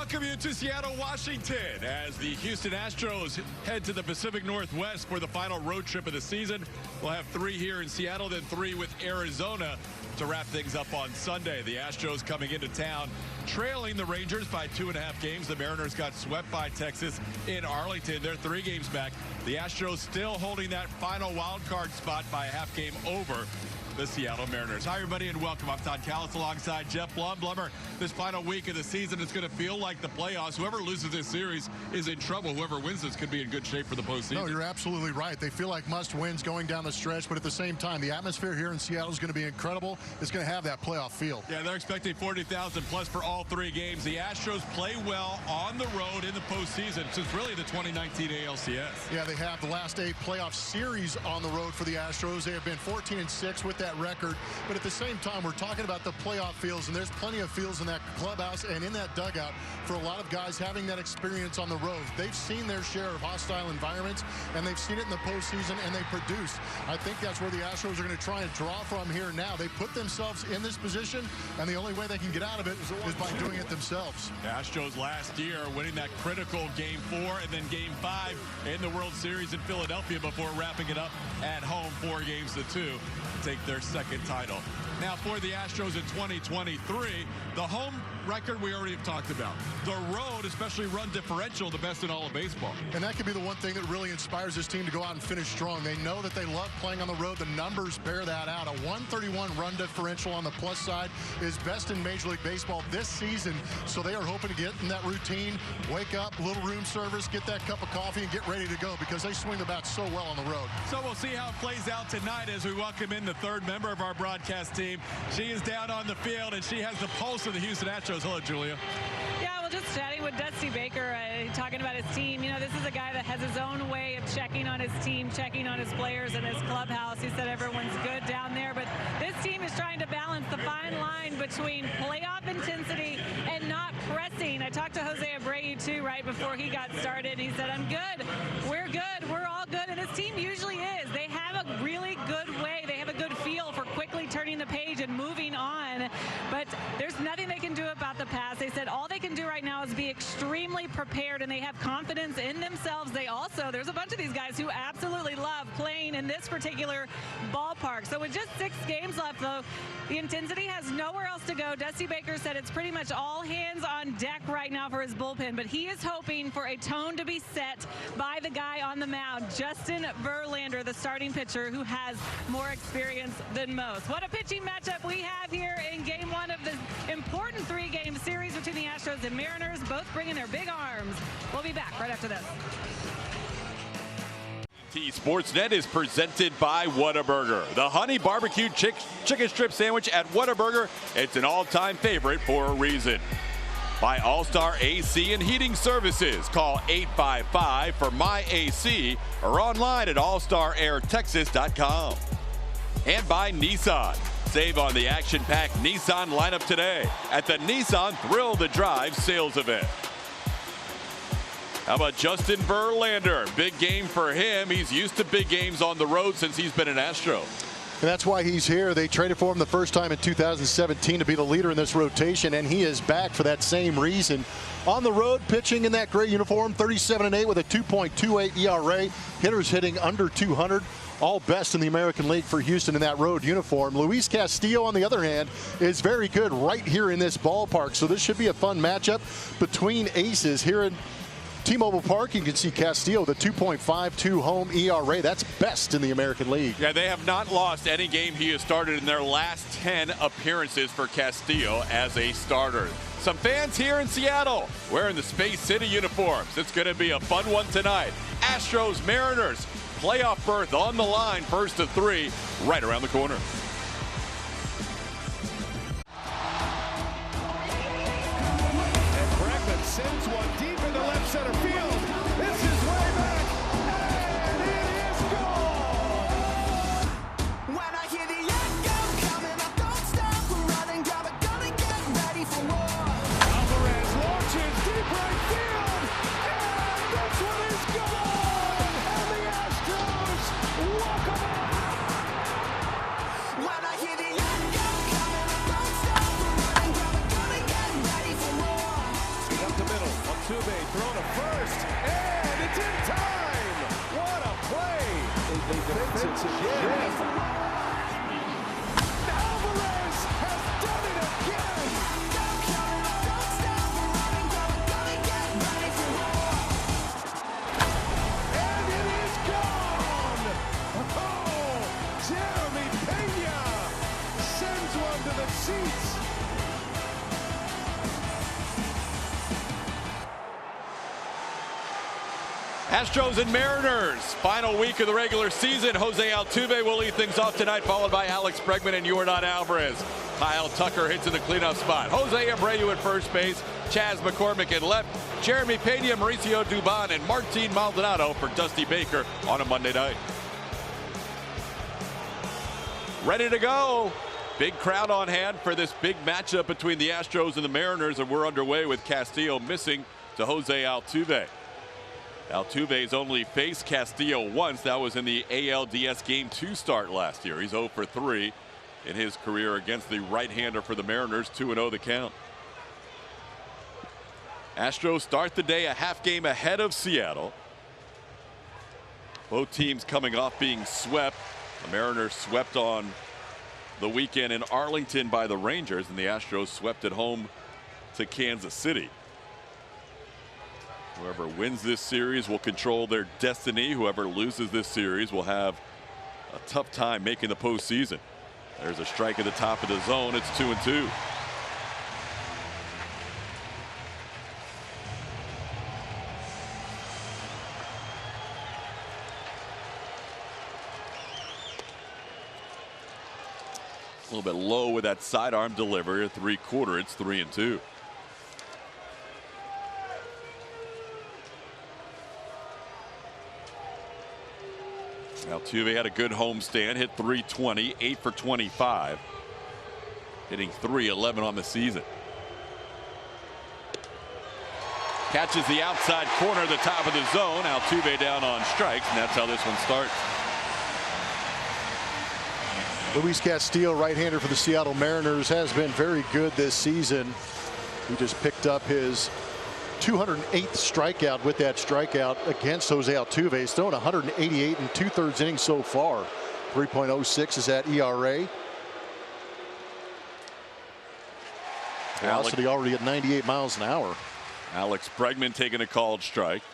welcome you to Seattle, Washington, as the Houston Astros head to the Pacific Northwest for the final road trip of the season. We'll have 3 here in Seattle, then 3 with Arizona to wrap things up on Sunday. The Astros coming into town trailing the Rangers by 2.5 games. The Mariners got swept by Texas in Arlington. They're 3 games back. The Astros still holding that final wild card spot by a half game over the Seattle Mariners. Hi, everybody, and welcome. I'm Todd Callis alongside Jeff Blum. Blummer, this final week of the season is going to feel like the playoffs. Whoever loses this series is in trouble. Whoever wins this could be in good shape for the postseason. No, you're absolutely right. They feel like must-wins going down the stretch, but at the same time, the atmosphere here in Seattle is going to be incredible. It's going to have that playoff feel. Yeah, they're expecting 40,000 plus for all 3 games. The Astros play well on the road in the postseason since really the 2019 ALCS. Yeah, they have the last 8 playoff series on the road for the Astros. They have been 14-6 with that record, but at the same time, we're talking about the playoff feels, and there's plenty of feels in that clubhouse and in that dugout for a lot of guys having that experience on the road. They've seen their share of hostile environments, and they've seen it in the postseason, and they produce. I think that's where the Astros are going to try and draw from here now. They put themselves in this position, and the only way they can get out of it is by doing it themselves. The Astros last year winning that critical Game 4 and then Game 5 in the World Series in Philadelphia before wrapping it up at home 4-2 to take their second title. Now for the Astros in 2023, the home record we already have talked about. The road, especially run differential, the best in all of baseball. And that could be the one thing that really inspires this team to go out and finish strong. They know that they love playing on the road. The numbers bear that out. A 131 run differential on the plus side is best in Major League Baseball this season. So they are hoping to get in that routine, wake up, little room service, get that cup of coffee, and get ready to go because they swing the bat so well on the road. So we'll see how it plays out tonight as we welcome in the 3rd member of our broadcast team. She is down on the field, and she has the pulse of the Houston Astros. Hello, Julia. Yeah, well, just chatting with Dusty Baker, talking about his team. You know, this is a guy that has his own way of checking on his team, checking on his players and his clubhouse. He said everyone's good down there, but this team is trying to balance the fine line between playoff intensity and not pressing. I talked to Jose Abreu, too, right before he got started. He said, I'm good. We're good. We're all good. And this team usually is. They have a really good way. They have a good feel for quickly turning the page and moving on. But there's nothing they can do about the past. They said all they can do right now is be extremely prepared, and they have confidence in themselves. There's a bunch of these guys who absolutely love playing in this particular ballpark. So with just 6 games left, though, the intensity has nowhere else to go. Dusty Baker said it's pretty much all hands on deck right now for his bullpen, but he is hoping for a tone to be set by the guy on the mound, Justin Verlander, the starting pitcher who has more experience than most. What a pitching matchup we have here in Game 1 of this important 3-game series between the Astros and Mariners, both bringing their big arms. We'll be back right after this. Sportsnet is presented by Whataburger. The honey barbecued chicken strip sandwich at Whataburger. It's an all-time favorite for a reason. By All-Star AC and Heating Services. Call 855 for my AC or online at allstarairtexas.com. And by Nissan. Save on the action-packed Nissan lineup today at the Nissan Thrill the Drive sales event. How about Justin Verlander? Big game for him. He's used to big games on the road since he's been an Astro. And that's why he's here. They traded for him the first time in 2017 to be the leader in this rotation, and he is back for that same reason. On the road, pitching in that gray uniform, 37-8 with a 2.28 ERA. Hitters hitting under 200. All best in the American League for Houston in that road uniform. Luis Castillo, on the other hand, is very good right here in this ballpark. So this should be a fun matchup between aces here in T-Mobile Park. You can see Castillo, the 2.52 home ERA. That's best in the American League. Yeah, they have not lost any game he has started in their last 10 appearances for Castillo as a starter. Some fans here in Seattle wearing the Space City uniforms. It's going to be a fun one tonight. Astros, Mariners, playoff berth on the line, first of 3, right around the corner. And Bregman sends one deep into left center field. This is way back, and it is gone. When I hear the echo coming, I don't stop running, grab a gun and get ready for war. Alvarez launches deep right field, and this one is gone. And the Astros walk away. When I hear the echo coming, I don't stop running, grab a gun and get ready for war. Up the middle. Altuve thrown to first, and it's in time. What a play! They defense it again. Alvarez has done it again. Don't stop running, gonna get ready for war. And it is gone! Oh, Jeremy Pena sends one to the seats. Astros and Mariners, final week of the regular season. Jose Altuve will lead things off tonight, followed by Alex Bregman and Yordan Alvarez. Kyle Tucker hits in the cleanup spot. Jose Abreu at first base. Chas McCormick at left. Jeremy Pena, Mauricio Dubon, and Martin Maldonado for Dusty Baker on a Monday night. Ready to go. Big crowd on hand for this big matchup between the Astros and the Mariners, and we're underway with Castillo missing to Jose Altuve. Altuve's only faced Castillo once. That was in the ALDS Game 2 start last year. He's 0 for 3 in his career against the right-hander for the Mariners. 2-0 the count. Astros start the day a half game ahead of Seattle. Both teams coming off being swept. The Mariners swept on the weekend in Arlington by the Rangers, and the Astros swept at home to Kansas City. Whoever wins this series will control their destiny. Whoever loses this series will have a tough time making the postseason. There's a strike at the top of the zone. It's 2-2. A little bit low with that sidearm delivery. 3/4. It's 3-2. Altuve had a good homestand, hit .320, 8 for 25, hitting .311 on the season. Catches the outside corner, the top of the zone. Altuve down on strikes, and that's how this one starts. Luis Castillo, right-hander for the Seattle Mariners, has been very good this season. He just picked up his 208th strikeout with that strikeout against Jose Altuve. He's thrown 188 and 2/3 innings so far. 3.06 is that ERA. Velocity already at 98 miles an hour. Alex Bregman taking a called strike.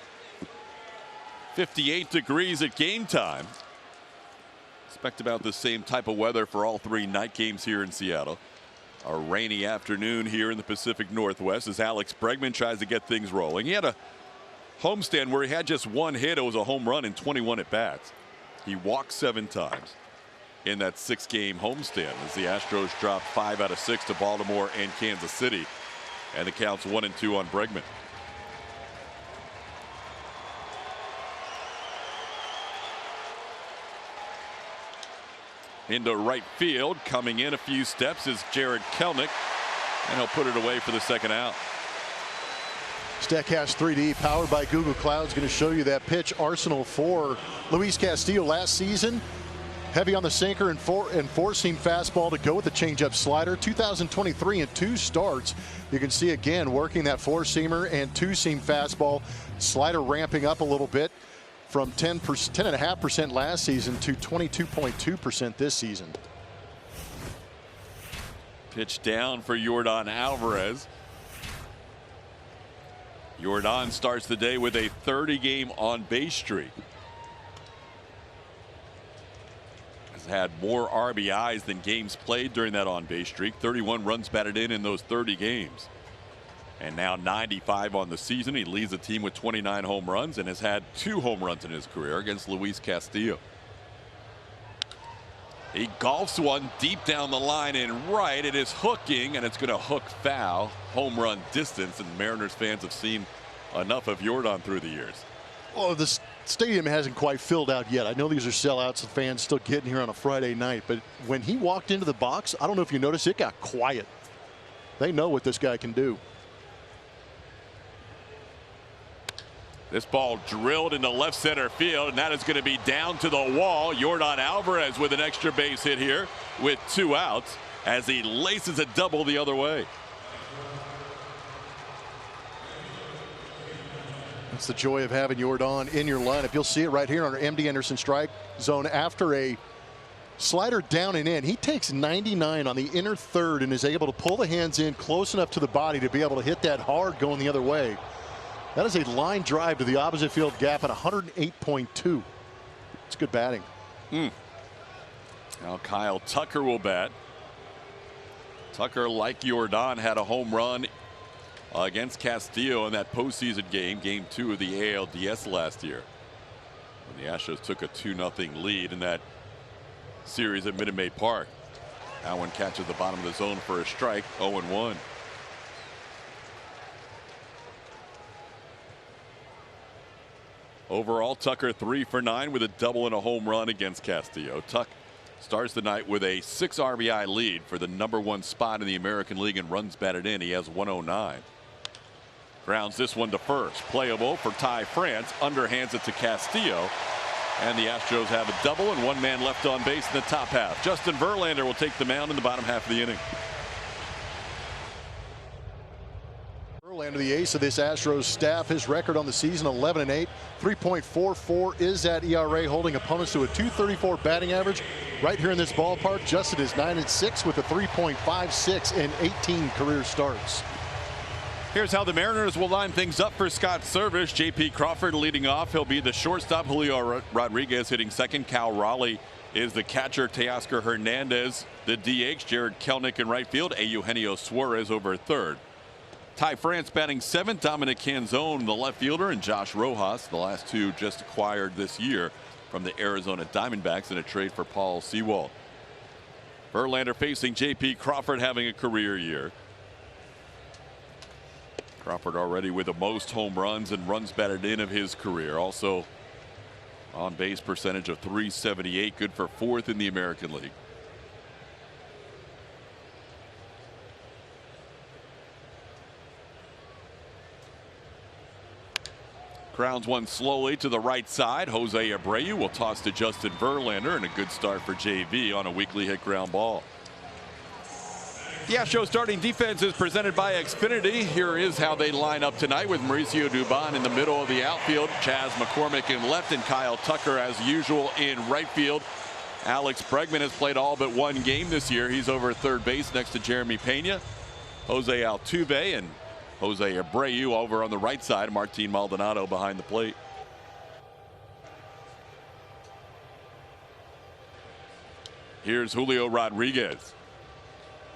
58 degrees at game time. Expect about the same type of weather for all 3 night games here in Seattle. A rainy afternoon here in the Pacific Northwest as Alex Bregman tries to get things rolling. He had a homestand where he had just 1 hit. It was a home run in 21 at bats. He walked 7 times in that 6-game homestand as the Astros dropped 5 out of 6 to Baltimore and Kansas City. And the count's 1-2 on Bregman. Into right field, coming in a few steps is Jared Kelnick, and he'll put it away for the second out. StatCast 3D powered by Google Cloud is going to show you that pitch arsenal for Luis Castillo last season. Heavy on the sinker and four-seam fastball to go with the changeup slider. 2023 in 2 starts. You can see again working that 4-seamer and 2-seam fastball. Slider ramping up a little bit from 10.5% last season to 22.2% this season. Pitch down for Yordan Alvarez. Yordan starts the day with a 30-game on-base streak. Has had more RBIs than games played during that on-base streak. 31 runs batted in those 30 games. And now 95 on the season. He leads the team with 29 home runs and has had 2 home runs in his career against Luis Castillo. He golfs one deep down the line in right. It is hooking, and it's going to hook foul. Home run distance, and Mariners fans have seen enough of Yordan through the years. Well, the stadium hasn't quite filled out yet. I know these are sellouts and fans still getting here on a Friday night, but when he walked into the box, I don't know if you noticed, it got quiet. They know what this guy can do. This ball drilled into left center field, and that is going to be down to the wall. Yordan Alvarez with an extra base hit here with 2 outs as he laces a double the other way. It's the joy of having Jordan in your lineup. You'll see it right here on our MD Anderson strike zone. After a slider down and in, he takes 99 on the inner third and is able to pull the hands in close enough to the body to be able to hit that hard going the other way. That is a line drive to the opposite field gap at 108.2. It's good batting. Now Kyle Tucker will bat. Tucker, like Jordan, had a home run against Castillo in that postseason game, game 2 of the ALDS last year, when the Astros took a 2-0 lead in that series at Minute Maid Park. Allen catches the bottom of the zone for a strike, 0-1. Overall, Tucker 3 for 9 with a double and a home run against Castillo. Tuck starts the night with a 6 RBI lead for the #1 spot in the American League and runs batted in. He has 109. Grounds this one to first. Playable for Ty France. Underhands it to Castillo. And the Astros have a double and 1 man left on base in the top half. Justin Verlander will take the mound in the bottom half of the inning. Verlander, the ace of this Astros staff. His record on the season, 11-8. 3.44 is that ERA, holding opponents to a 234 batting average. Right here in this ballpark, Justin is 9-6 with a 3.56 in 18 career starts. Here's how the Mariners will line things up for Scott Service. J.P. Crawford leading off. He'll be the shortstop. Julio Rodriguez hitting second. Cal Raleigh is the catcher. Teoscar Hernandez, the DH. Jared Kelnick in right field. Eugenio Suarez over third. Ty France batting seventh. Dominic Canzone, the left fielder, and Josh Rojas, the last 2 just acquired this year from the Arizona Diamondbacks in a trade for Paul Sewald. Verlander facing J.P. Crawford, having a career year. Crawford already with the most home runs and runs batted in of his career. Also on base percentage of .378, good for 4th in the American League. Grounds one slowly to the right side. Jose Abreu will toss to Justin Verlander, and a good start for JV on a weakly hit ground ball. The Astros starting defense is presented by Xfinity. Here is how they line up tonight, with Mauricio Dubon in the middle of the outfield, Chas McCormick in left, and Kyle Tucker as usual in right field. Alex Bregman has played all but 1 game this year. He's over third base next to Jeremy Pena. Jose Altuve and Jose Abreu over on the right side. Martin Maldonado behind the plate. Here's Julio Rodriguez.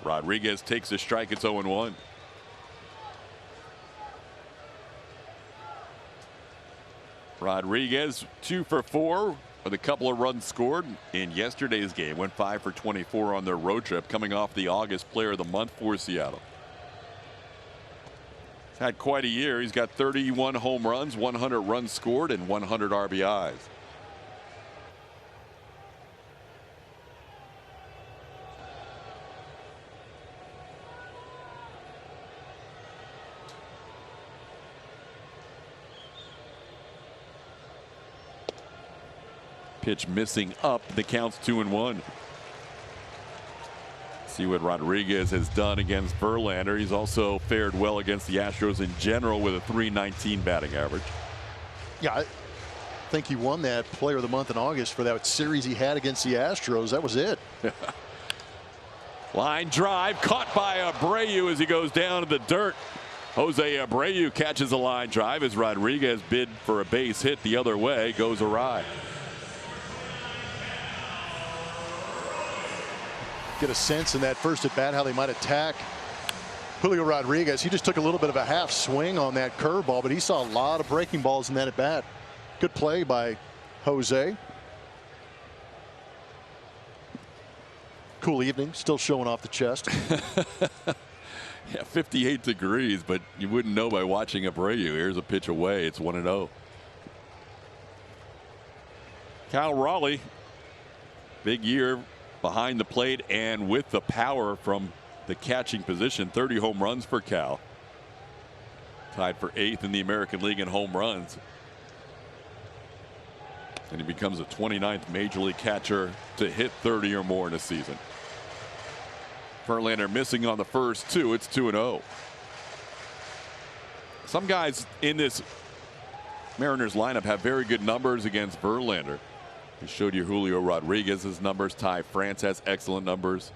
Rodriguez takes a strike. It's 0-1. Rodriguez 2 for 4 with a couple of runs scored in yesterday's game. Went 5 for 24 on their road trip, coming off the August Player of the Month for Seattle. He's had quite a year. He's got 31 home runs, 100 runs scored, and 100 RBIs. Pitch missing up. The count's 2-1. See what Rodriguez has done against Verlander. He's also fared well against the Astros in general with a .319 batting average. Yeah, I think he won that Player of the Month in August for that series he had against the Astros. That was it. Line drive caught by Abreu as he goes down to the dirt. Jose Abreu catches a line drive as Rodriguez bid for a base hit the other way, goes awry. Get a sense in that first at bat how they might attack Julio Rodriguez. He just took a little bit of a half swing on that curveball, but he saw a lot of breaking balls in that at bat. Good play by Jose. Cool evening, still showing off the chest. Yeah, 58 degrees, but you wouldn't know by watching Abreu. Here's a pitch away. It's 1-0. Kyle Raleigh, big year behind the plate and with the power from the catching position. 30 home runs for Cal. Tied for 8th in the American League in home runs. And he becomes the 29th major league catcher to hit 30 or more in a season. Verlander missing on the first 2. It's 2-0. Some guys in this Mariners lineup have very good numbers against Verlander. We showed you Julio Rodriguez's numbers. Ty France has excellent numbers.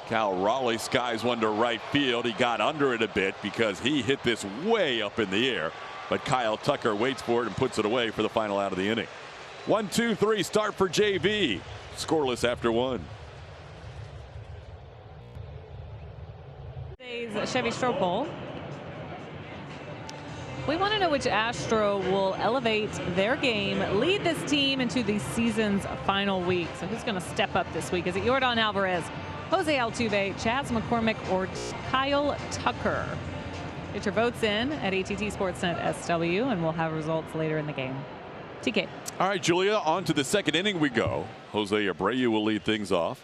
Cal Raleigh skies one to right field. He got under it a bit because he hit this way up in the air. But Kyle Tucker waits for it and puts it away for the final out of the inning. 1-2-3 start for JV. Scoreless after one. Today's Chevy Stropel. We want to know which Astro will elevate their game, lead this team into the season's final week. So who's going to step up this week? Is it Yordan Alvarez, Jose Altuve, Chaz McCormick, or Kyle Tucker? Get your votes in at ATT Sportsnet SW, and we'll have results later in the game. TK. All right, Julia, on to the second inning we go. Jose Abreu will lead things off.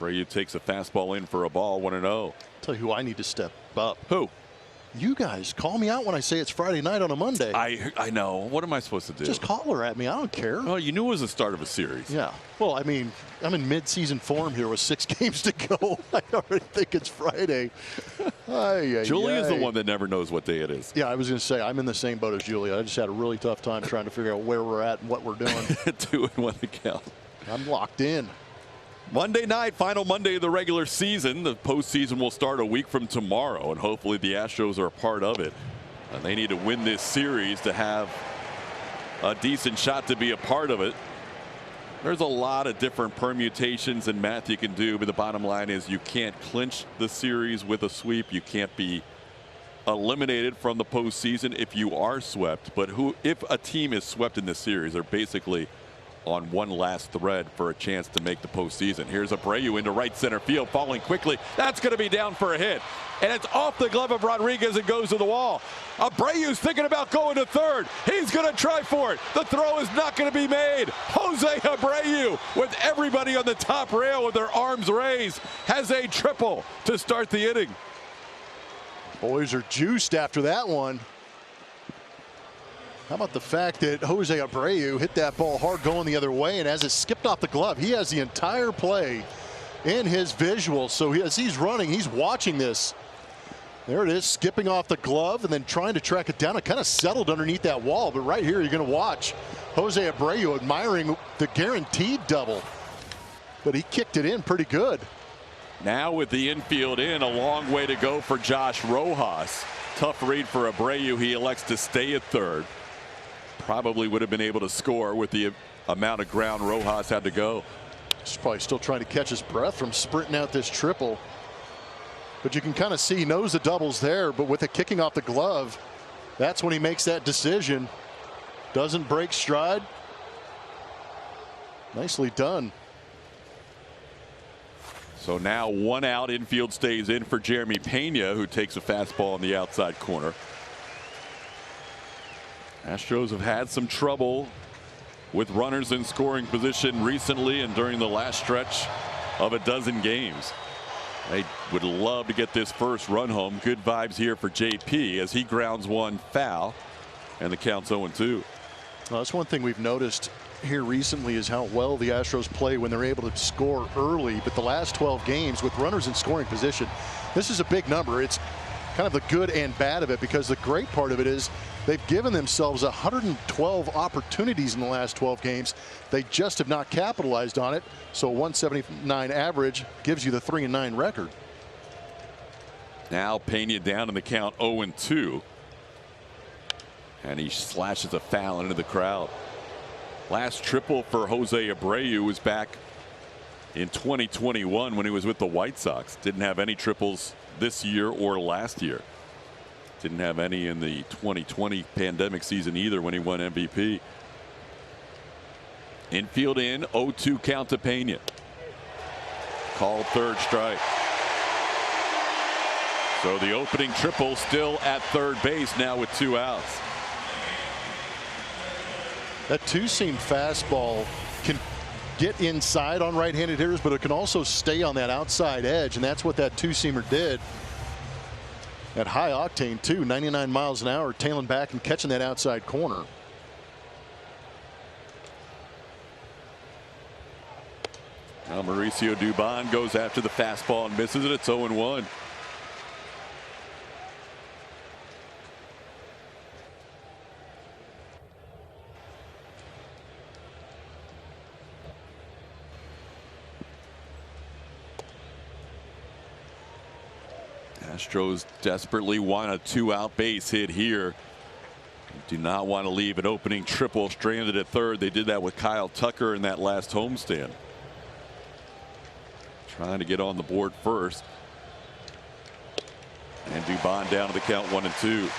Abreu takes a fastball in for a ball, 1-0. Tell you who I need to step up. Who? You guys call me out when I say it's Friday night on a Monday. I know. What am I supposed to do? Just holler at me. I don't care. Oh, you knew it was the start of a series. Yeah. Well, I mean, I'm in mid-season form here with 6 games to go. I already think it's Friday. Julia's the one that never knows what day it is. Yeah, I was going to say, I'm in the same boat as Julia. I just had a really tough time trying to figure out where we're at and what we're doing. 2-1 to count. I'm locked in. Monday night, final Monday of the regular season. The postseason will start a week from tomorrow, and hopefully the Astros are a part of it. And they need to win this series to have a decent shot to be a part of it. There's a lot of different permutations and math you can do, but the bottom line is you can't clinch the series with a sweep. You can't be eliminated from the postseason if you are swept. But if a team is swept in this series, they're basically on one last thread for a chance to make the postseason. Here's Abreu into right center field, falling quickly. That's going to be down for a hit. And it's off the glove of Rodriguez and goes to the wall. Abreu's thinking about going to third. He's going to try for it. The throw is not going to be made. Jose Abreu, with everybody on the top rail with their arms raised, has a triple to start the inning. Boys are juiced after that one. How about the fact that Jose Abreu hit that ball hard going the other way, and as it skipped off the glove, he has the entire play in his visual. So as he's running, he's watching this. There it is, skipping off the glove and then trying to track it down. It kind of settled underneath that wall, but right here you're going to watch Jose Abreu admiring the guaranteed double. But he kicked it in pretty good. Now with the infield in, a long way to go for Josh Rojas. Tough read for Abreu. He elects to stay at third. Probably would have been able to score with the amount of ground Rojas had to go. He's probably still trying to catch his breath from sprinting out this triple. But you can kind of see he knows the double's there, but with it kicking off the glove, that's when he makes that decision. Doesn't break stride. Nicely done. So now one out, infield stays in for Jeremy Pena, who takes a fastball in the outside corner. Astros have had some trouble with runners in scoring position recently and during the last stretch of a dozen games. They would love to get this first run home. Good vibes here for JP as he grounds one foul, and the count's 0-2. Well, that's one thing we've noticed here recently is how well the Astros play when they're able to score early. But the last 12 games with runners in scoring position, this is a big number. It's kind of the good and bad of it, because the great part of it is they've given themselves 112 opportunities in the last 12 games. They just have not capitalized on it. So 179 average gives you the 3-9 record. Now Pena down in the count, 0-2. And he slashes a foul into the crowd. Last triple for Jose Abreu was back in 2021 when he was with the White Sox. Didn't have any triples this year or last year. Didn't have any in the 2020 pandemic season either when he won MVP. Infield in, 0-2 count to Pena. Called third strike. So the opening triple still at third base now with 2 outs. That two-seam fastball can get inside on right-handed hitters, but it can also stay on that outside edge, and that's what that two-seamer did. At high octane too, 99 miles an hour, tailing back and catching that outside corner. Now Mauricio Dubon goes after the fastball and misses it. It's 0-1. Astros desperately want a 2-out base hit here. Do not want to leave an opening triple stranded at third. They did that with Kyle Tucker in that last homestand. Trying to get on the board first. And Dubon down to the count 1-2.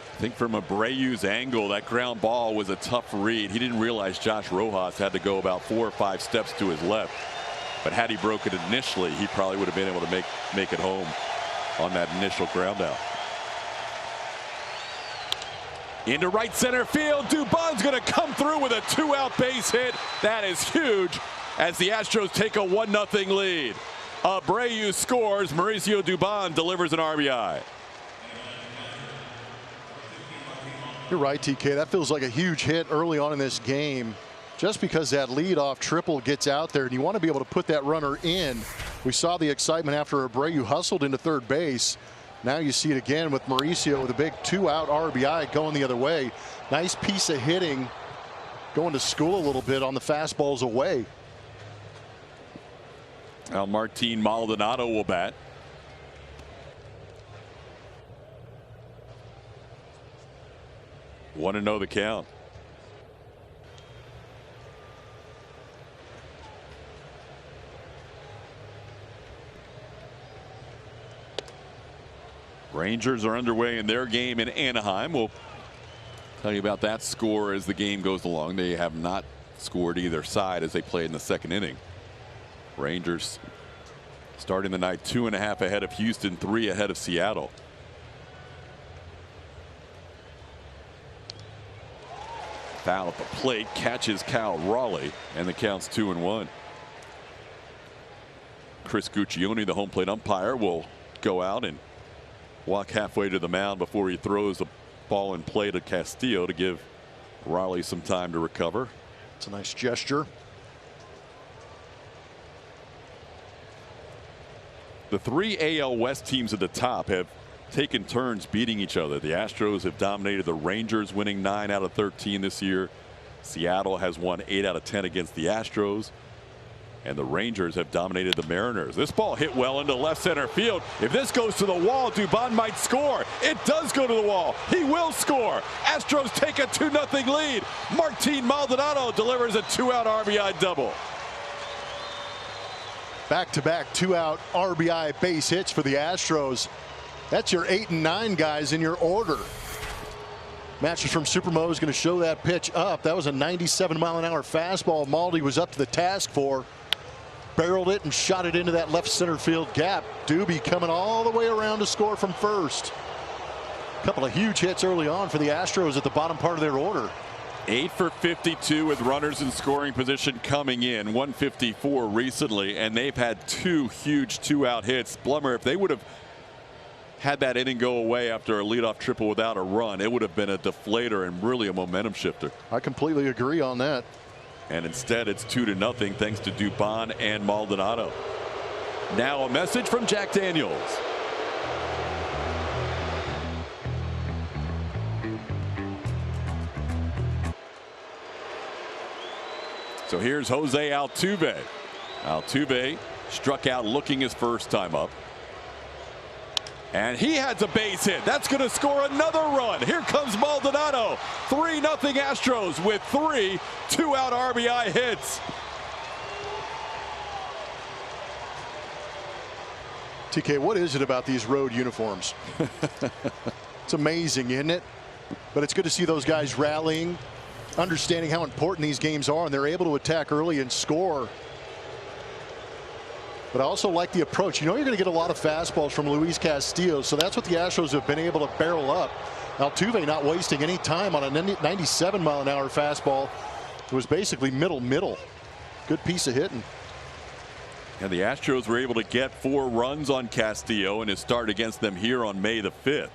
I think from Abreu's angle, that ground ball was a tough read. He didn't realize Josh Rojas had to go about 4 or 5 steps to his left. But had he broken it initially, he probably would have been able to make it home on that initial ground out. Into right center field. Dubon's going to come through with a 2-out base hit. That is huge as the Astros take a 1-0 lead. Abreu scores. Mauricio Dubon delivers an RBI. You're right, TK. That feels like a huge hit early on in this game, just because that leadoff triple gets out there and you want to be able to put that runner in. We saw the excitement after Abreu hustled into third base. Now you see it again with Mauricio with a big 2-out RBI going the other way. Nice piece of hitting, going to school a little bit on the fastballs away. Now Martin Maldonado will bat. Want to know the count. Rangers are underway in their game in Anaheim. We'll tell you about that score as the game goes along. They have not scored either side as they play in the second inning. Rangers starting the night 2.5 ahead of Houston, 3 ahead of Seattle. Foul at the plate, catches Cal Raleigh, and the count's 2-1. Chris Guccione, the home plate umpire, will go out and walk halfway to the mound before he throws the ball in play to Castillo to give Raleigh some time to recover. It's a nice gesture. The 3 AL West teams at the top have taken turns beating each other. The Astros have dominated the Rangers, winning 9 out of 13 this year. Seattle has won 8 out of 10 against the Astros. And the Rangers have dominated the Mariners. This ball hit well into left center field. If this goes to the wall, Dubon might score. It does go to the wall. He will score. Astros take a 2-0 lead. Martin Maldonado delivers a 2-out RBI double. Back-to-back 2-out RBI base hits for the Astros. That's your 8 and 9 guys in your order. Matches from Supermo is going to show that pitch up. That was a 97-mile-an-hour fastball. Maldi was up to the task for. Barreled it and shot it into that left center field gap. Doobie coming all the way around to score from first. A couple of huge hits early on for the Astros at the bottom part of their order. 8 for 52 with runners in scoring position coming in. 154 recently, and they've had 2 huge 2-out hits. Blummer, if they would have had that inning go away after a leadoff triple without a run, it would have been a deflator and really a momentum shifter. I completely agree on that. And instead it's 2-0 thanks to Dubon and Maldonado. Now a message from Jack Daniels. So here's Jose Altuve. Altuve struck out looking his first time up. And he has a base hit. That's going to score another run. Here comes Maldonado. 3-0 Astros with 3 2-out RBI hits. TK, what is it about these road uniforms? It's amazing, isn't it? But it's good to see those guys rallying, understanding how important these games are, and they're able to attack early and score. But I also like the approach. You know you're going to get a lot of fastballs from Luis Castillo, so that's what the Astros have been able to barrel up. Altuve not wasting any time on a 97-mile-an-hour fastball. It was basically middle. Good piece of hitting. And the Astros were able to get 4 runs on Castillo in his start against them here on May the 5th.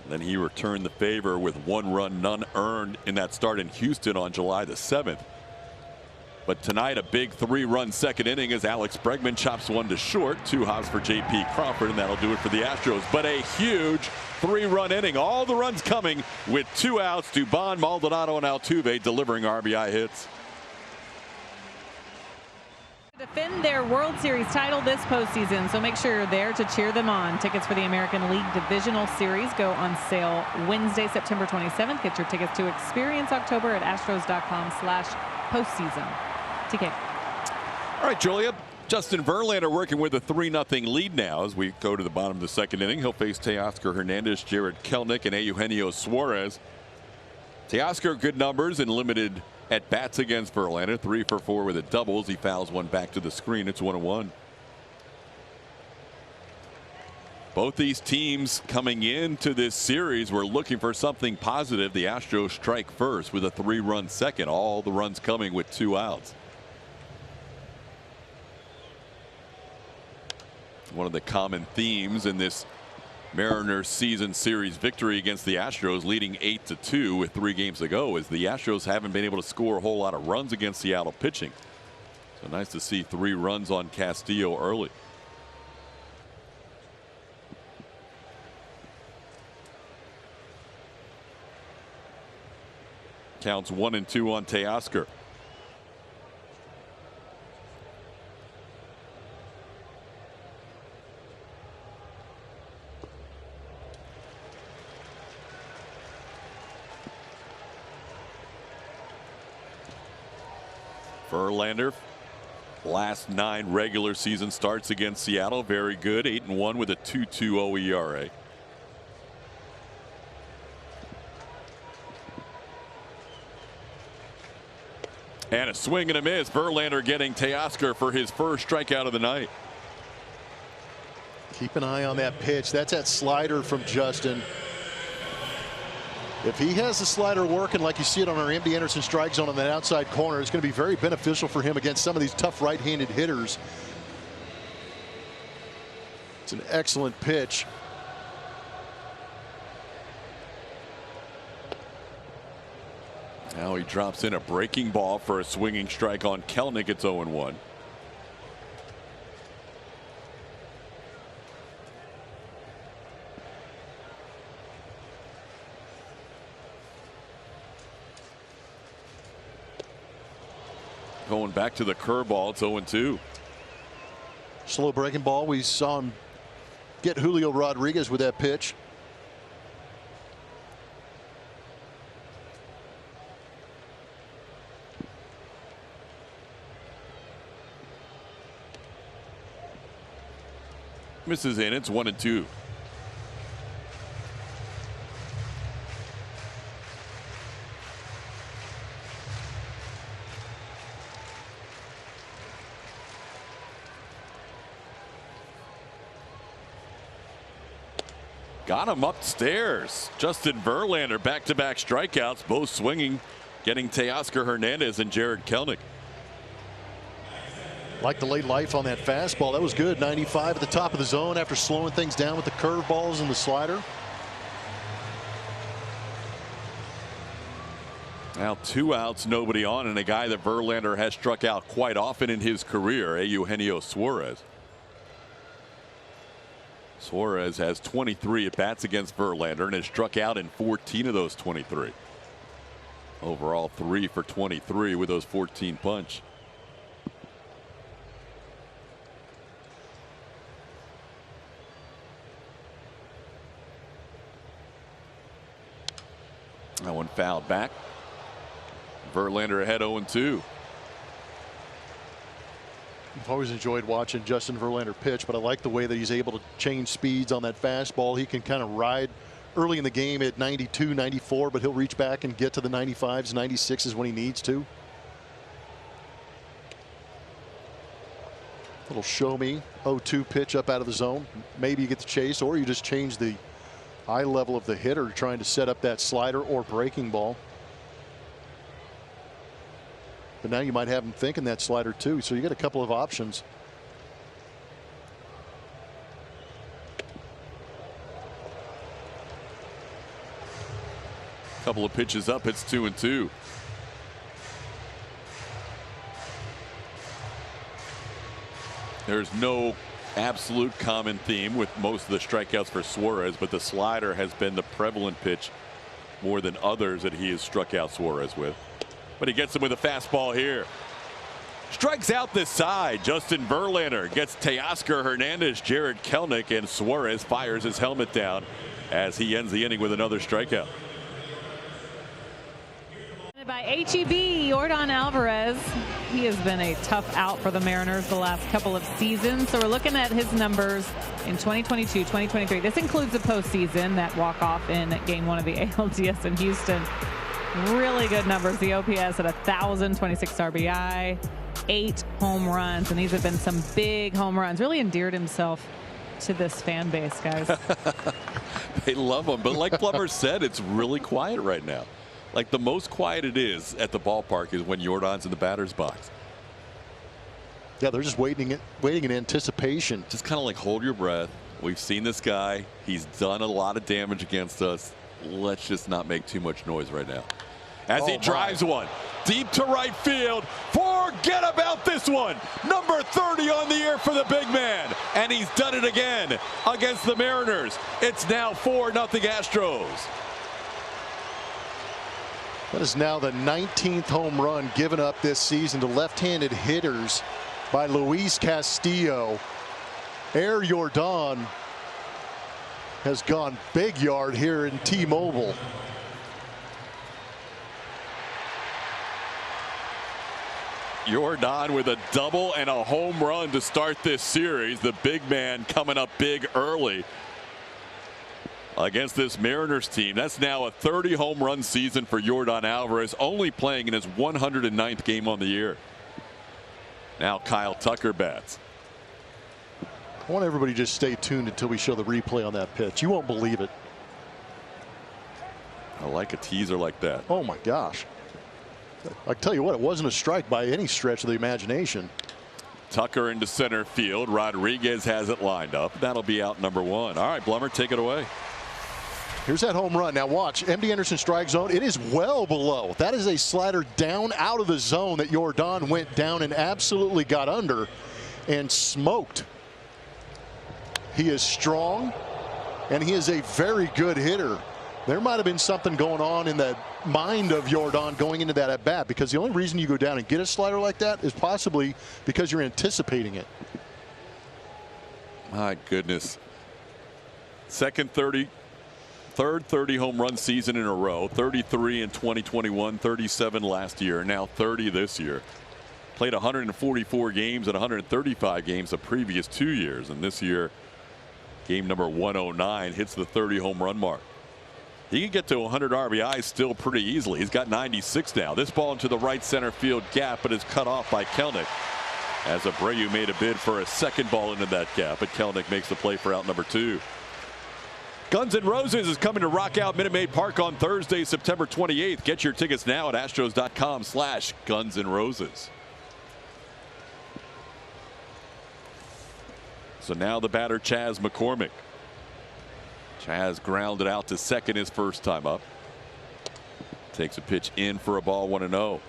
Then he returned the favor with 1 run, none earned in that start in Houston on July the 7th. But tonight, a big 3-run second inning as Alex Bregman chops one to short. 2 hops for J.P. Crawford, and that'll do it for the Astros. But a huge 3-run inning. All the runs coming with 2 outs. Dubon, Maldonado, and Altuve delivering RBI hits. Defend their World Series title this postseason, so make sure you're there to cheer them on. Tickets for the American League Divisional Series go on sale Wednesday, September 27th. Get your tickets to experience October at astros.com/postseason. TK. All right, Julia. Justin Verlander working with a 3-0 lead now as we go to the bottom of the second inning. He'll face Teoscar Hernandez, Jared Kelenic, and Eugenio Suarez. Teoscar good numbers and limited at bats against Verlander. 3 for 4 with a doubles. He fouls one back to the screen. It's 1-1. Both these teams coming into this series were looking for something positive. The Astros strike first with a 3-run second. All the runs coming with 2 outs. One of the common themes in this Mariners season series victory against the Astros, leading 8-2 with 3 games to go, is the Astros haven't been able to score a whole lot of runs against Seattle pitching. So nice to see 3 runs on Castillo early. Counts 1-2 on Teoscar. Verlander, last 9 regular season starts against Seattle, very good. 8-1 with a 2.20 ERA. And a swing and a miss. Verlander getting Teoscar for his first strikeout of the night. Keep an eye on that pitch. That's that slider from Justin. If he has the slider working like you see it on our MD Anderson strike zone on that outside corner, it's going to be very beneficial for him against some of these tough right-handed hitters. It's an excellent pitch. Now he drops in a breaking ball for a swinging strike on Kelenic. It's 0-1. Going back to the curveball, it's 0-2. Slow breaking ball. We saw him get Julio Rodriguez with that pitch. Misses in. It's 1-2. Got him upstairs. Justin Verlander, back-to-back strikeouts, both swinging, getting Teoscar Hernandez and Jared Kelenic. Like the late life on that fastball. That was good. 95 at the top of the zone after slowing things down with the curveballs and the slider. Now 2 outs, nobody on, and a guy that Verlander has struck out quite often in his career, Eugenio Suarez. Suarez has 23 at bats against Verlander and has struck out in 14 of those 23. Overall 3 for 23 with those 14 punch. That one fouled back. Verlander ahead 0-2. I've always enjoyed watching Justin Verlander pitch, but I like the way that he's able to change speeds on that fastball. He can kind of ride early in the game at 92, 94, but he'll reach back and get to the 95s, 96s when he needs to. Little show me 0-2 pitch up out of the zone. Maybe you get the chase, or you just change the eye level of the hitter trying to set up that slider or breaking ball. But now you might have him thinking that slider too, so you get a couple of options. Couple of pitches up, it's 2-2. There's no absolute common theme with most of the strikeouts for Suarez, but the slider has been the prevalent pitch more than others that he has struck out Suarez with. But he gets him with a fastball here. Strikes out this side. Justin Verlander gets Teoscar Hernandez, Jared Kelenic, and Suarez fires his helmet down as he ends the inning with another strikeout. By HEB, Jordan Alvarez. He has been a tough out for the Mariners the last couple of seasons. So we're looking at his numbers in 2022, 2023. This includes the postseason, that walk-off in Game 1 of the ALDS in Houston. Really good numbers. The OPS at 1,026 RBI, 8 home runs, and these have been some big home runs. Really endeared himself to this fan base, guys. They love him, but like Plummer said, it's really quiet right now. Like the most quiet it is at the ballpark is when Jordan's in the batter's box. Yeah, they're just waiting in anticipation. Just kind of like hold your breath. We've seen this guy. He's done a lot of damage against us. Let's just not make too much noise right now. As he drives one deep to right field. Forget about this one. Number 30 on the year for the big man. And he's done it again against the Mariners. It's now 4-0 Astros. That is now the 19th home run given up this season to left-handed hitters by Luis Castillo. Air Jordan has gone big yard here in T-Mobile. Jordan with a double and a home run to start this series. The big man coming up big early against this Mariners team. That's now a 30 home run season for Jordan Alvarez, only playing in his 109th game on the year. Now Kyle Tucker bats. I want everybody to just stay tuned until we show the replay on that pitch. You won't believe it. I like a teaser like that. Oh my gosh. I tell you what, it wasn't a strike by any stretch of the imagination. Tucker into center field. Rodriguez has it lined up. That'll be out number 1. All right, Blummer, take it away. Here's that home run. Now watch, MD Anderson strike zone. It is well below. That is a slider down out of the zone that Jordan went down and absolutely got under and smoked. He is strong and he is a very good hitter. There might have been something going on in the mind of Jordan going into that at bat, because the only reason you go down and get a slider like that is possibly because you're anticipating it. My goodness. Third 30 home run season in a row. 33 in 2021, 37 last year, now 30 this year. Played 144 games and 135 games the previous 2 years, and this year game number 109 hits the 30 home run mark. He can get to 100 RBIs still pretty easily. He's got 96 now. This ball into the right center field gap, but is cut off by Kelenic as Abreu made a bid for a second ball into that gap, but Kelenic makes the play for out number 2. Guns N' Roses is coming to Rock Out Minute Maid Park on Thursday, September 28th. Get your tickets now at astros.com/Guns N' Roses. So now the batter, Chas McCormick. Chaz grounded out to second his first time up. Takes a pitch in for a ball, 1-0.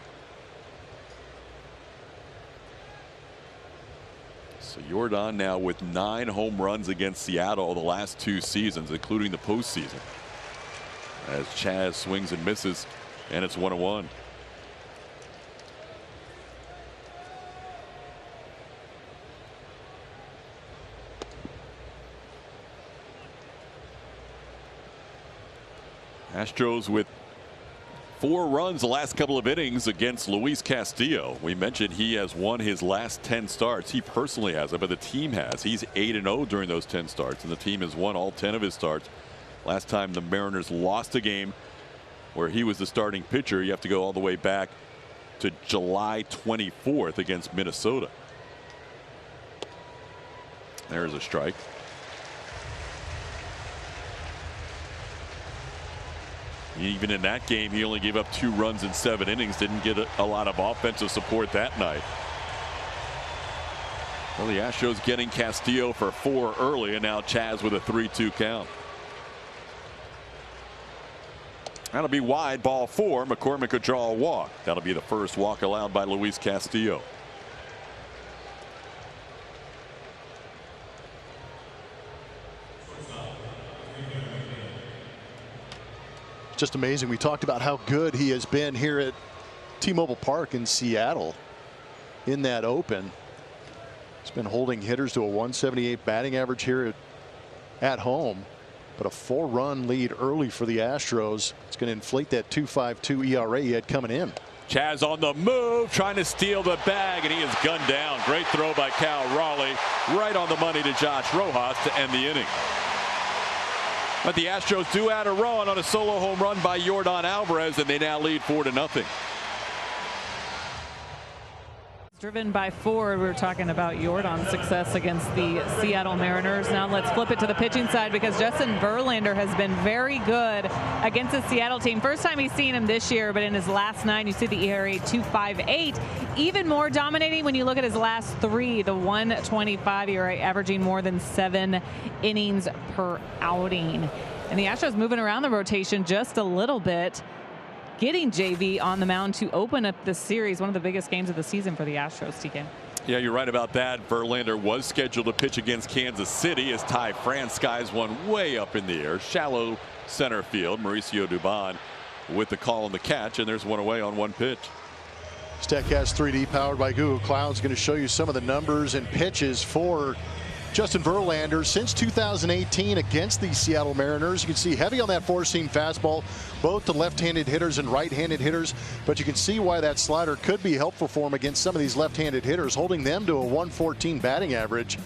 So Jordan now with 9 home runs against Seattle the last 2 seasons, including the postseason. As Chaz swings and misses, and it's 1-1. Astros with 4 runs the last couple of innings against Luis Castillo. We mentioned he has won his last 10 starts. He personally hasn't, but the team has. He's 8-0 during those 10 starts, and the team has won all 10 of his starts. Last time the Mariners lost a game where he was the starting pitcher, you have to go all the way back to July 24th against Minnesota. There's a strike. Even in that game, he only gave up 2 runs in 7 innings. Didn't get a lot of offensive support that night. Well, the Astros getting Castillo for 4 early, and now Chaz with a 3-2 count. That'll be wide, ball 4. McCormick could draw a walk. That'll be the first walk allowed by Luis Castillo. Just amazing. We talked about how good he has been here at T-Mobile Park in Seattle in that open. He's been holding hitters to a 178 batting average here at home, but a 4-run lead early for the Astros. It's going to inflate that 2.52 ERA he had coming in. Chaz on the move, trying to steal the bag, and he is gunned down. Great throw by Cal Raleigh, right on the money to Josh Rojas to end the inning. But the Astros do add a run on a solo home run by Yordan Alvarez, and they now lead 4-0. Driven by Ford. We were talking about Yordan's success against the Seattle Mariners. Now let's flip it to the pitching side, because Justin Verlander has been very good against the Seattle team. First time he's seen him this year, but in his last 9, you see the ERA 2.58. Even more dominating when you look at his last 3, the 1.25 ERA, averaging more than 7 innings per outing. And the Astros moving around the rotation just a little bit, getting JV on the mound to open up the series, one of the biggest games of the season for the Astros, TK. Yeah, you're right about that. Verlander was scheduled to pitch against Kansas City as Ty France skies one way up in the air. Shallow center field. Mauricio Dubon with the call and the catch, and there's one away on 1 pitch. StatCast 3D powered by Google Cloud is going to show you some of the numbers and pitches for Justin Verlander since 2018 against the Seattle Mariners. You can see heavy on that 4-seam fastball, both to left-handed hitters and right-handed hitters, but you can see why that slider could be helpful for him against some of these left-handed hitters, holding them to a 114 batting average.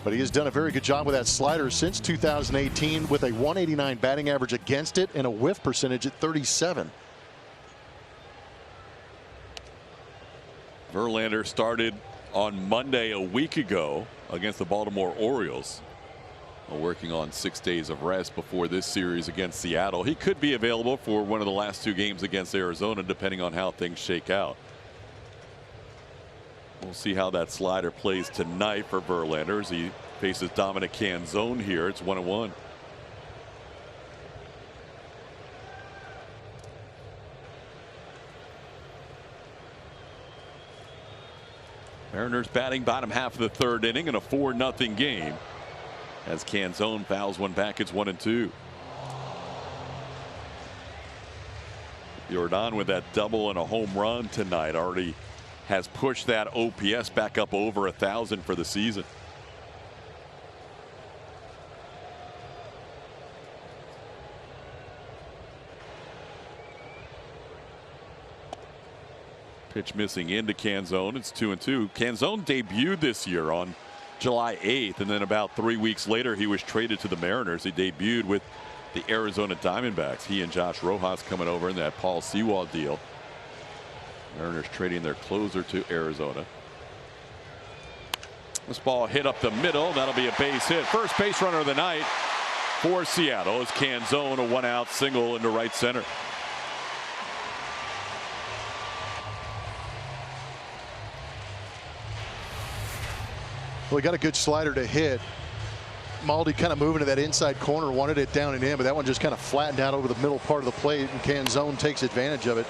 But he has done a very good job with that slider since 2018, with a 189 batting average against it and a whiff percentage at 37. Verlander started on Monday a week ago against the Baltimore Orioles, working on 6 days of rest before this series against Seattle. He could be available for one of the last 2 games against Arizona, depending on how things shake out. We'll see how that slider plays tonight for Verlander as he faces Dominic Canzone here. It's 1-1. Mariners batting bottom half of the 3rd inning in a 4-0 game as Canzone fouls one back. It's 1-2. Yordan with that double and a home run tonight already has pushed that OPS back up over 1,000 for the season. Pitch missing into Canzone. It's 2-2. Canzone debuted this year on July 8th, and then about 3 weeks later he was traded to the Mariners. He debuted with the Arizona Diamondbacks. He and Josh Rojas coming over in that Paul Sewald deal. Mariners trading their closer to Arizona. This ball hit up the middle. That'll be a base hit. First base runner of the night for Seattle is Canzone, a 1-out single into right center. Well, he got a good slider to hit. Maldi kind of moving to that inside corner, wanted it down and in, but that one just kind of flattened out over the middle part of the plate, and Canzone takes advantage of it.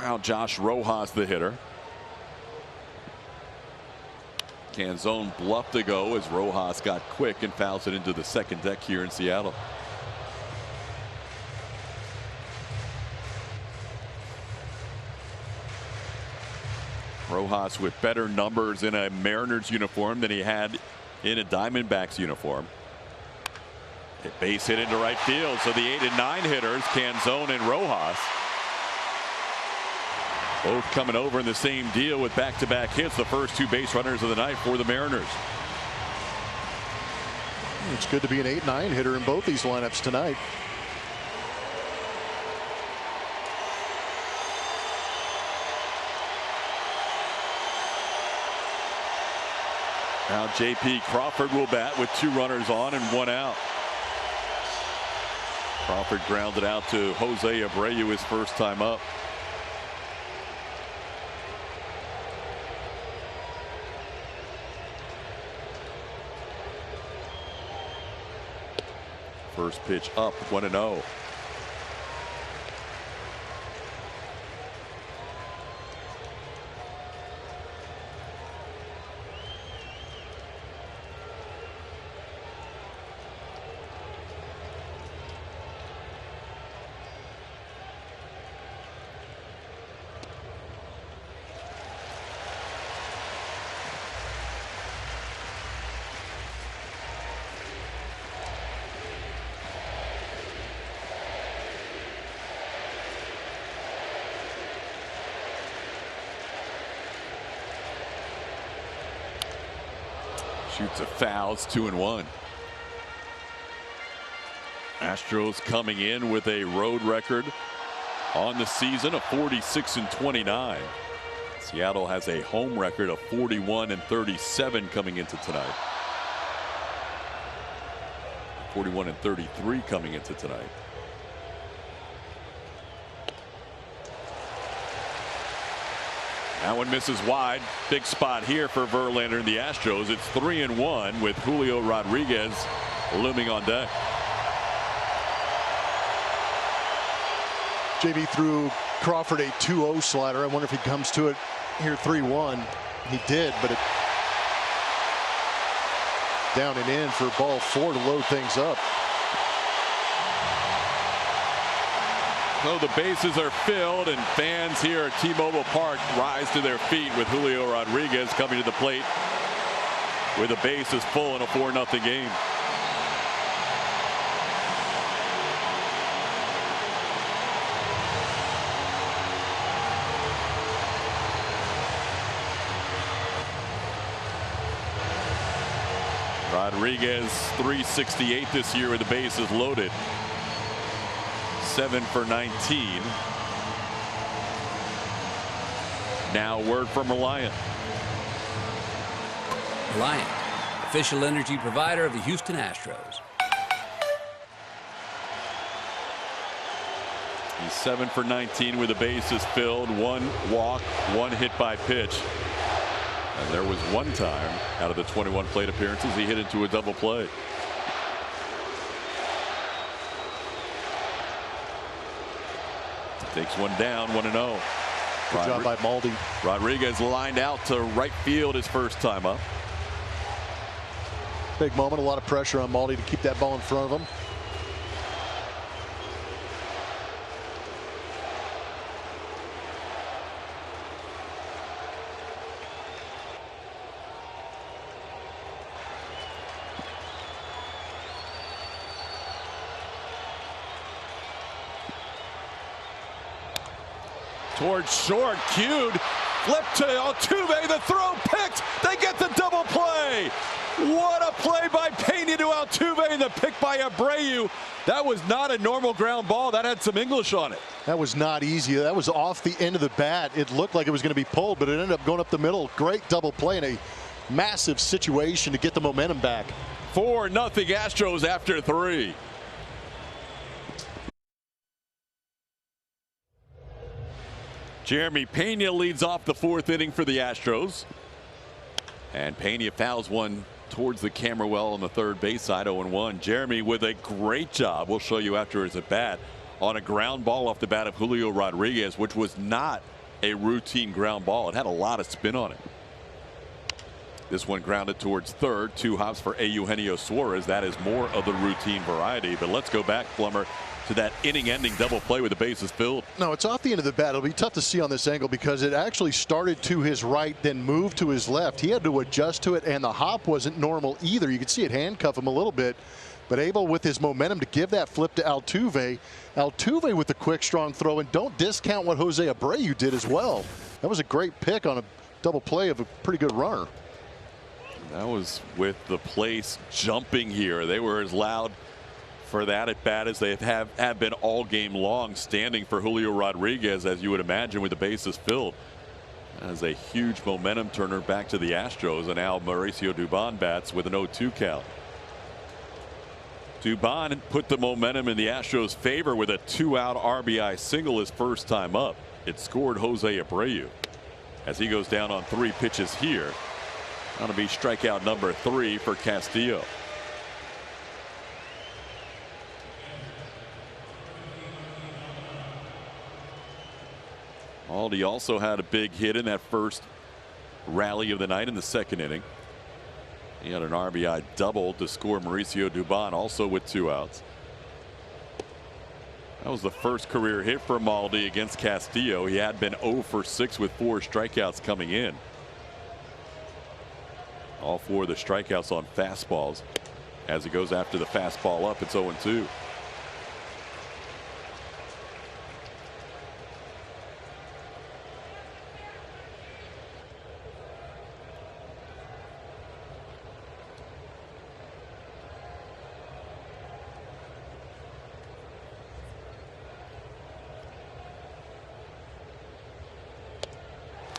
Now Josh Rojas, the hitter. Canzone bluffed to go as Rojas got quick and fouls it into the second deck here in Seattle. Rojas with better numbers in a Mariners uniform than he had in a Diamondbacks uniform. Hit base hit into right field. So the 8 and 9 hitters, Canzone and Rojas, both coming over in the same deal with back-to-back hits. The first 2 base runners of the night for the Mariners. It's good to be an 8-9 hitter in both these lineups tonight. Now J.P. Crawford will bat with 2 runners on and 1 out. Crawford grounded out to Jose Abreu his first time up. First pitch up, 1-0. Shoots a foul. It's 2-1. Astros coming in with a road record on the season of 46-29. Seattle has a home record of 41-37 coming into tonight. 41-33 coming into tonight. That one misses wide. Big spot here for Verlander and the Astros. It's 3-1 with Julio Rodriguez looming on deck. JB threw Crawford a 2-0 slider. I wonder if he comes to it here 3-1. He did, but it down and in for ball 4 to load things up. So the bases are filled, and fans here at T-Mobile Park rise to their feet with Julio Rodriguez coming to the plate with the bases full in a 4-0 game. Rodriguez .368 this year with the bases loaded. 7 for 19. Now word from Reliant. Reliant, official energy provider of the Houston Astros. He's 7 for 19 with the bases filled. 1 walk, 1 hit by pitch. And there was one time out of the 21 plate appearances he hit into a double play. Takes one down, 1-0. Good job by Maldi. Rodriguez lined out to right field his first time up. Big moment, a lot of pressure on Maldi to keep that ball in front of him. Towards short, cued, flip to Altuve, the throw picked. They get the double play. What a play by Pena to Altuve, and the pick by Abreu. That was not a normal ground ball. That had some English on it. That was not easy. That was off the end of the bat. It looked like it was going to be pulled, but it ended up going up the middle. Great double play in a massive situation to get the momentum back. 4-0 Astros after 3. Jeremy Pena leads off the 4th inning for the Astros. And Pena fouls one towards the camera well on the third base side, 0-1. Jeremy with a great job, we'll show you after his at bat, on a ground ball off the bat of Julio Rodriguez, which was not a routine ground ball. It had a lot of spin on it. This one grounded towards third. 2 hops for Eugenio Suarez. That is more of the routine variety. But let's go back, Plummer, to that inning-ending double play with the bases filled. No, it's off the end of the bat. It'll be tough to see on this angle because it actually started to his right, then moved to his left. He had to adjust to it, and the hop wasn't normal either. You could see it handcuff him a little bit, but able with his momentum to give that flip to Altuve. Altuve with the quick, strong throw, and don't discount what Jose Abreu did as well. That was a great pick on a double play of a pretty good runner. That was with the place jumping here. They were as loud for that at bat as they have been all game long, standing for Julio Rodriguez, as you would imagine, with the bases filled. As a huge momentum turner back to the Astros, and now Mauricio Dubon bats with an 0-2 count. Dubon put the momentum in the Astros' favor with a 2-out RBI single his first time up. It scored Jose Abreu as he goes down on 3 pitches here. That'll be strikeout number 3 for Castillo. Aldi also had a big hit in that first rally of the night in the second inning. He had an RBI double to score Mauricio Dubon, also with 2 outs. That was the first career hit for Aldi against Castillo. He had been 0 for 6 with 4 strikeouts coming in. All 4 of the strikeouts on fastballs. As he goes after the fastball up, it's 0-2.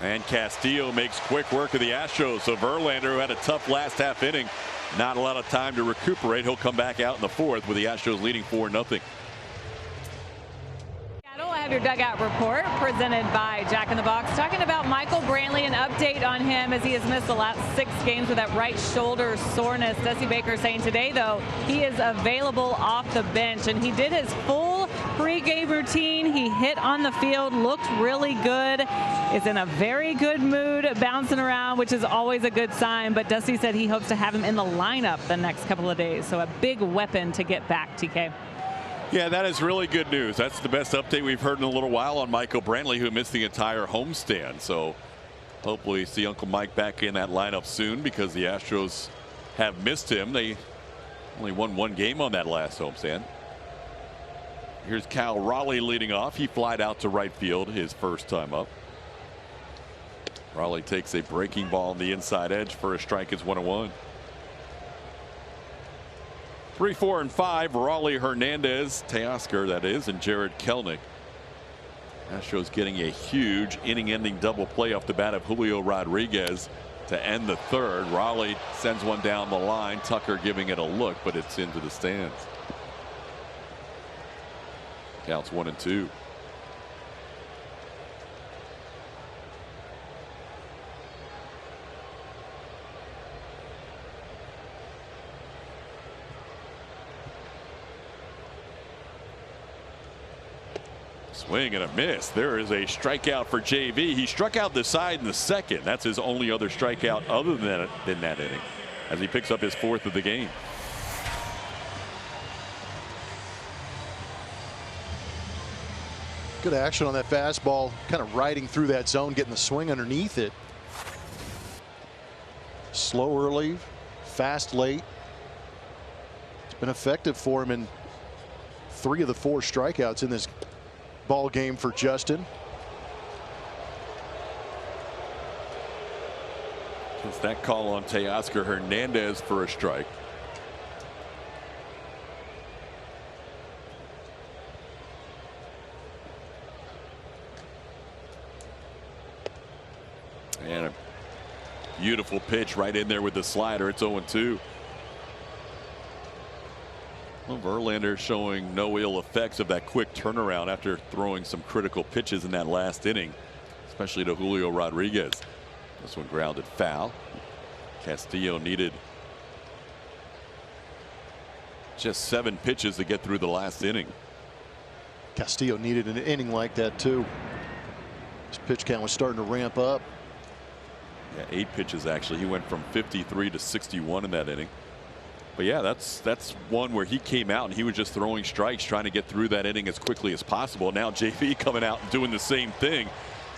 And Castillo makes quick work of the Astros. So Verlander, who had a tough last half inning, not a lot of time to recuperate. He'll come back out in the 4th with the Astros leading 4-0. I have your dugout report presented by Jack in the Box, talking about Michael Brantley, an update on him as he has missed the last 6 games with that right shoulder soreness. Dusty Baker saying today, though, he is available off the bench, and he did his full pregame routine. He hit on the field, looked really good, is in a very good mood, bouncing around, which is always a good sign. But Dusty said he hopes to have him in the lineup the next couple of days. So a big weapon to get back, TK. Yeah, that is really good news. That's the best update we've heard in a little while on Michael Brantley, who missed the entire homestand. So hopefully see Uncle Mike back in that lineup soon, because the Astros have missed him. They only won 1 game on that last homestand. Here's Cal Raleigh leading off. He flied out to right field his first time up. Raleigh takes a breaking ball on the inside edge for a strike. It's 1-1. 3, 4, and 5. Raleigh, Hernandez, Teoscar, that is, and Jared Kelenic. Astros getting a huge inning-ending double play off the bat of Julio Rodriguez to end the 3rd. Raleigh sends one down the line. Tucker giving it a look, but it's into the stands. Counts 1-2. Swing and a miss. There is a strikeout for JV. He struck out the side in the 2nd. That's his only other strikeout other than that inning, as he picks up his 4th of the game. Good action on that fastball, kind of riding through that zone, getting the swing underneath it. Slow early, fast late. It's been effective for him in 3 of the 4 strikeouts in this ball game for Justin. Just that call on Teoscar Hernandez for a strike. And a beautiful pitch right in there with the slider. It's 0-2. Well, Verlander showing no ill effects of that quick turnaround after throwing some critical pitches in that last inning, especially to Julio Rodriguez. This one grounded foul. Castillo needed just 7 pitches to get through the last inning. Castillo needed an inning like that too. His pitch count was starting to ramp up. Yeah, 8 pitches actually. He went from 53 to 61 in that inning. But yeah, that's one where he came out and he was just throwing strikes, trying to get through that inning as quickly as possible. Now JV coming out and doing the same thing,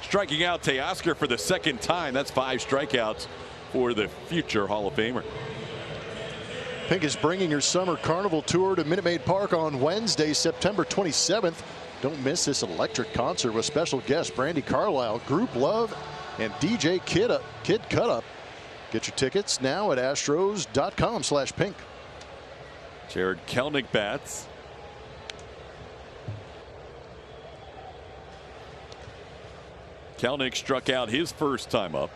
striking out Teoscar for the 2nd time. That's 5 strikeouts for the future Hall of Famer. Pink is bringing your summer carnival tour to Minute Maid Park on Wednesday, September 27th. Don't miss this electric concert with special guests Brandi Carlile, Group Love, and DJ Kid Cut Up. Get your tickets now at astros.com/pink. Jared Kelenic bats. Kelenic struck out his first time up.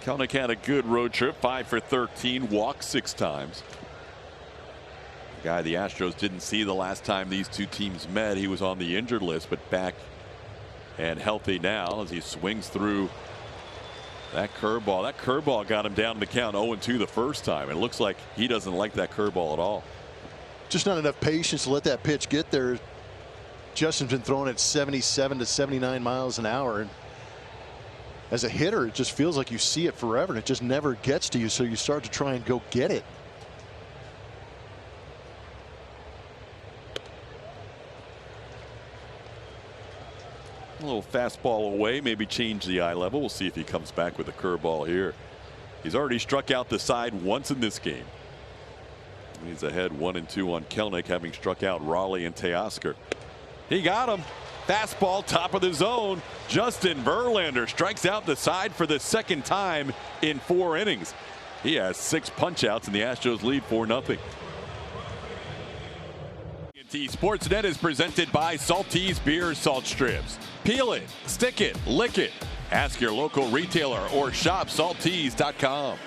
Kelenic had a good road trip, 5 for 13, walked 6 times. The guy the Astros didn't see the last time these two teams met. He was on the injured list, but back and healthy now as he swings through That curveball got him down to the count 0-2 the first time. It looks like he doesn't like that curveball at all. Just not enough patience to let that pitch get there. Justin's been throwing at 77 to 79 miles an hour. And as a hitter, it just feels like you see it forever and it just never gets to you. So you start to try and go get it. A little fastball away, maybe change the eye level. We'll see if he comes back with a curveball here. He's already struck out the side once in this game. He's ahead 1-2 on Kelnick, having struck out Raleigh and Teoscar. He got him. Fastball, top of the zone. Justin Verlander strikes out the side for the second time in 4 innings. He has 6 punch-outs, and the Astros lead 4-0. Sportsnet is presented by Saltese Beer Salt Strips. Peel it, stick it, lick it. Ask your local retailer or shop saltese.com.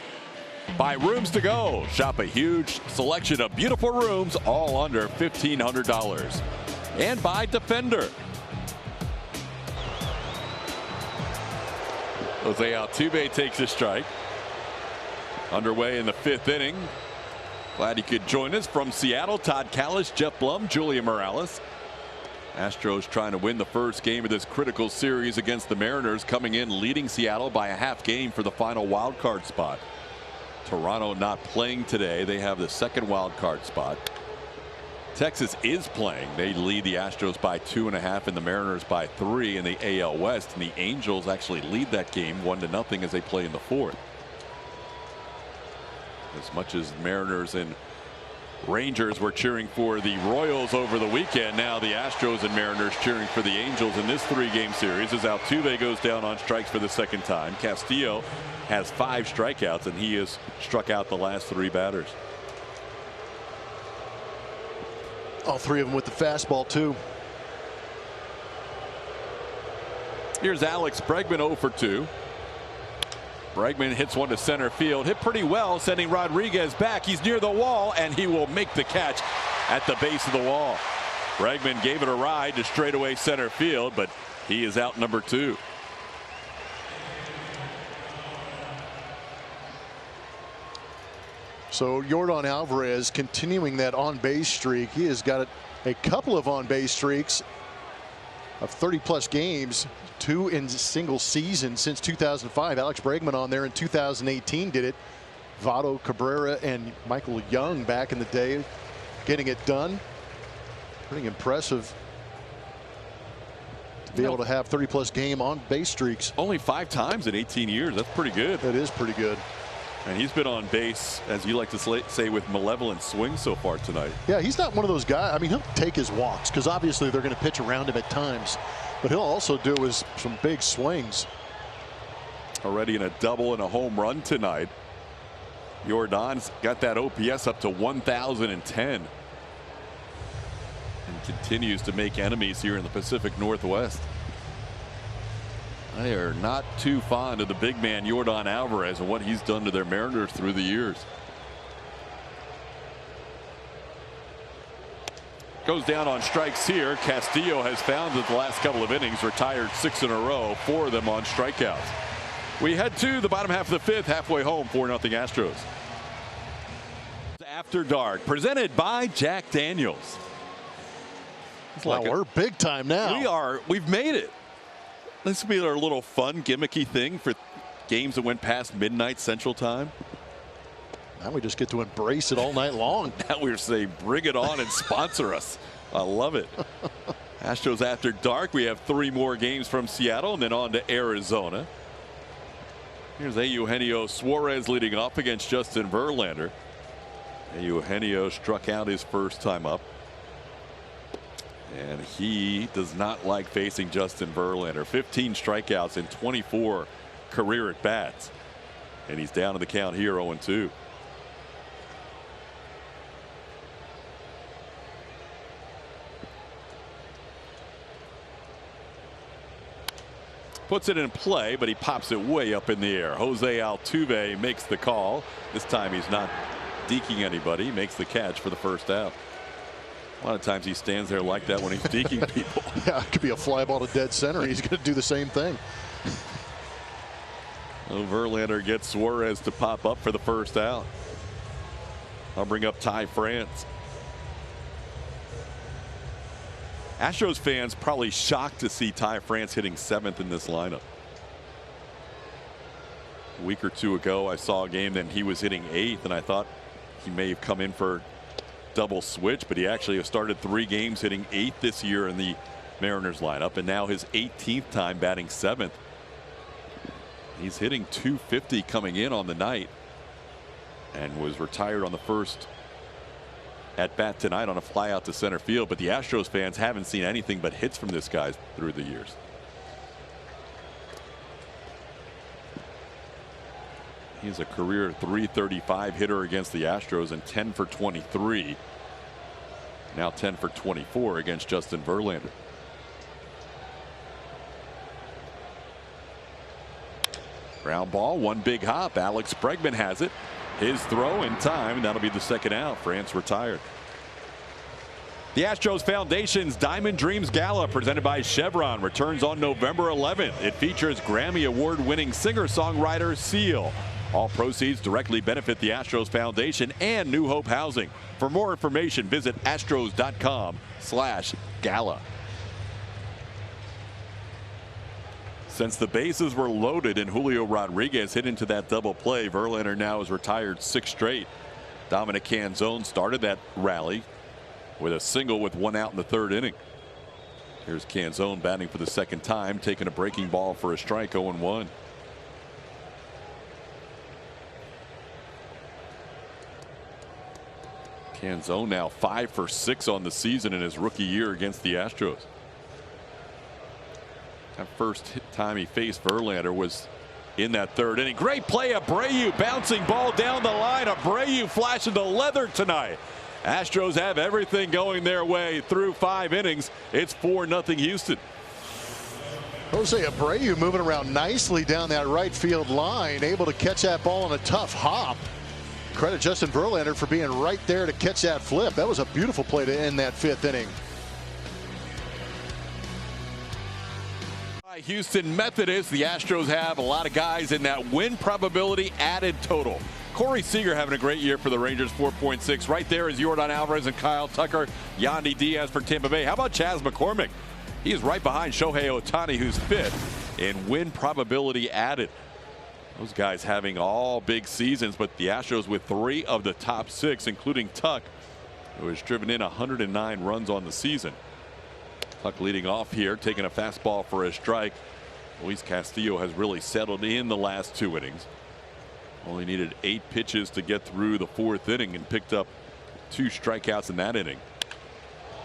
By Rooms to Go. Shop a huge selection of beautiful rooms, all under $1,500. And by Defender. Jose Altuve takes a strike. Underway in the 5th inning. Glad he could join us from Seattle. Todd Callis, Jeff Blum, Julia Morales. Astros trying to win the first game of this critical series against the Mariners, coming in leading Seattle by a half game for the final wild card spot. Toronto not playing today. They have the second wild card spot. Texas is playing. They lead the Astros by 2.5 and the Mariners by 3 in the AL West. And the Angels actually lead that game 1-0 as they play in the 4th. As much as Mariners and Rangers were cheering for the Royals over the weekend, now the Astros and Mariners cheering for the Angels in this 3-game series as Altuve goes down on strikes for the second time. Castillo has 5 strikeouts and he has struck out the last 3 batters. All 3 of them with the fastball too. Here's Alex Bregman 0 for 2. Bregman hits one to center field, hit pretty well, sending Rodriguez back. He's near the wall and he will make the catch at the base of the wall. Bregman gave it a ride to straightaway center field, but he is out number 2. So Yordan Alvarez continuing that on-base streak. He has got a couple of on-base streaks of 30-plus games, 2 in single season since 2005. Alex Bregman on there in 2018 did it. Votto Cabrera and Michael Young back in the day getting it done. Pretty impressive to be able to have 30-plus game on-base streaks. Only 5 times in 18 years. That's pretty good. That is pretty good. And he's been on base, as you like to say, with malevolent swings so far tonight. Yeah, he's not one of those guys. I mean, he'll take his walks because obviously they're going to pitch around him at times, but he'll also do some big swings. Already in a double and a home run tonight. Yordan's got that OPS up to 1,010 and continues to make enemies here in the Pacific Northwest. They are not too fond of the big man Yordan Alvarez and what he's done to their Mariners through the years. Goes down on strikes here. Castillo has found that the last couple of innings, retired 6 in a row, 4 of them on strikeouts. We head to the bottom half of the 5th, halfway home, 4-0 Astros. After Dark, presented by Jack Daniels. Wow, we're big time now. We've made it. This will be our little fun gimmicky thing for games that went past midnight Central Time. Now we just get to embrace it all night long. Now we're saying bring it on and sponsor us. I love it. Astros After Dark. We have 3 more games from Seattle and then on to Arizona. Here's Eugenio Suarez leading off against Justin Verlander. Eugenio struck out his first time up. And he does not like facing Justin Verlander. 15 strikeouts in 24 career at bats. And he's down to the count here 0-2. Puts it in play, but he pops it way up in the air. Jose Altuve makes the call. This time he's not deking anybody. He makes the catch for the first out. A lot of times he stands there like that when he's deking people. Yeah, it could be a fly ball to dead center. He's going to do the same thing. So Verlander gets Suarez to pop up for the first out. I'll bring up Ty France. Astros fans probably shocked to see Ty France hitting 7th in this lineup. A week or two ago, I saw a game that he was hitting 8th, and I thought he may have come in for double switch, but he actually has started 3 games hitting 8th this year in the Mariners lineup, and now his 18th time batting 7th. He's hitting .250 coming in on the night, and was retired on the first at bat tonight on a fly out to center field. But the Astros fans haven't seen anything but hits from this guy through the years. He's a career .335 hitter against the Astros and 10 for 23. Now 10 for 24 against Justin Verlander. Ground ball, one big hop. Alex Bregman has it. His throw in time, and that'll be the second out. France retired. The Astros Foundation's Diamond Dreams Gala, presented by Chevron, returns on November 11th. It features Grammy Award-winning singer-songwriter Seal. All proceeds directly benefit the Astros Foundation and New Hope Housing. For more information, visit astros.com/gala. Since the bases were loaded and Julio Rodriguez hit into that double play, Verlander now has retired 6 straight. Dominic Canzone started that rally with a single with 1 out in the 3rd inning. Here's Canzone batting for the 2nd time, taking a breaking ball for a strike, 0-1. Canzone now 5 for 6 on the season in his rookie year against the Astros. That first time he faced Verlander was in that 3rd inning. Great play, Abreu, bouncing ball down the line. Abreu flashing the leather tonight. Astros have everything going their way through 5 innings. It's 4-0 Houston. Jose Abreu moving around nicely down that right field line, able to catch that ball on a tough hop. Credit Justin Verlander for being right there to catch that flip. That was a beautiful play to end that 5th inning. Houston Methodist. The Astros have a lot of guys in that win probability added total. Corey Seager having a great year for the Rangers, 4.6. Right there is Yordan Alvarez and Kyle Tucker. Yandy Diaz for Tampa Bay. How about Chas McCormick? He is right behind Shohei Ohtani, who's 5th in win probability added. Those guys having all big seasons, but the Astros with 3 of the top 6, including Tuck, who has driven in 109 runs on the season. Tuck leading off here, taking a fastball for a strike. Luis Castillo has really settled in the last 2 innings. Only needed 8 pitches to get through the 4th inning and picked up 2 strikeouts in that inning.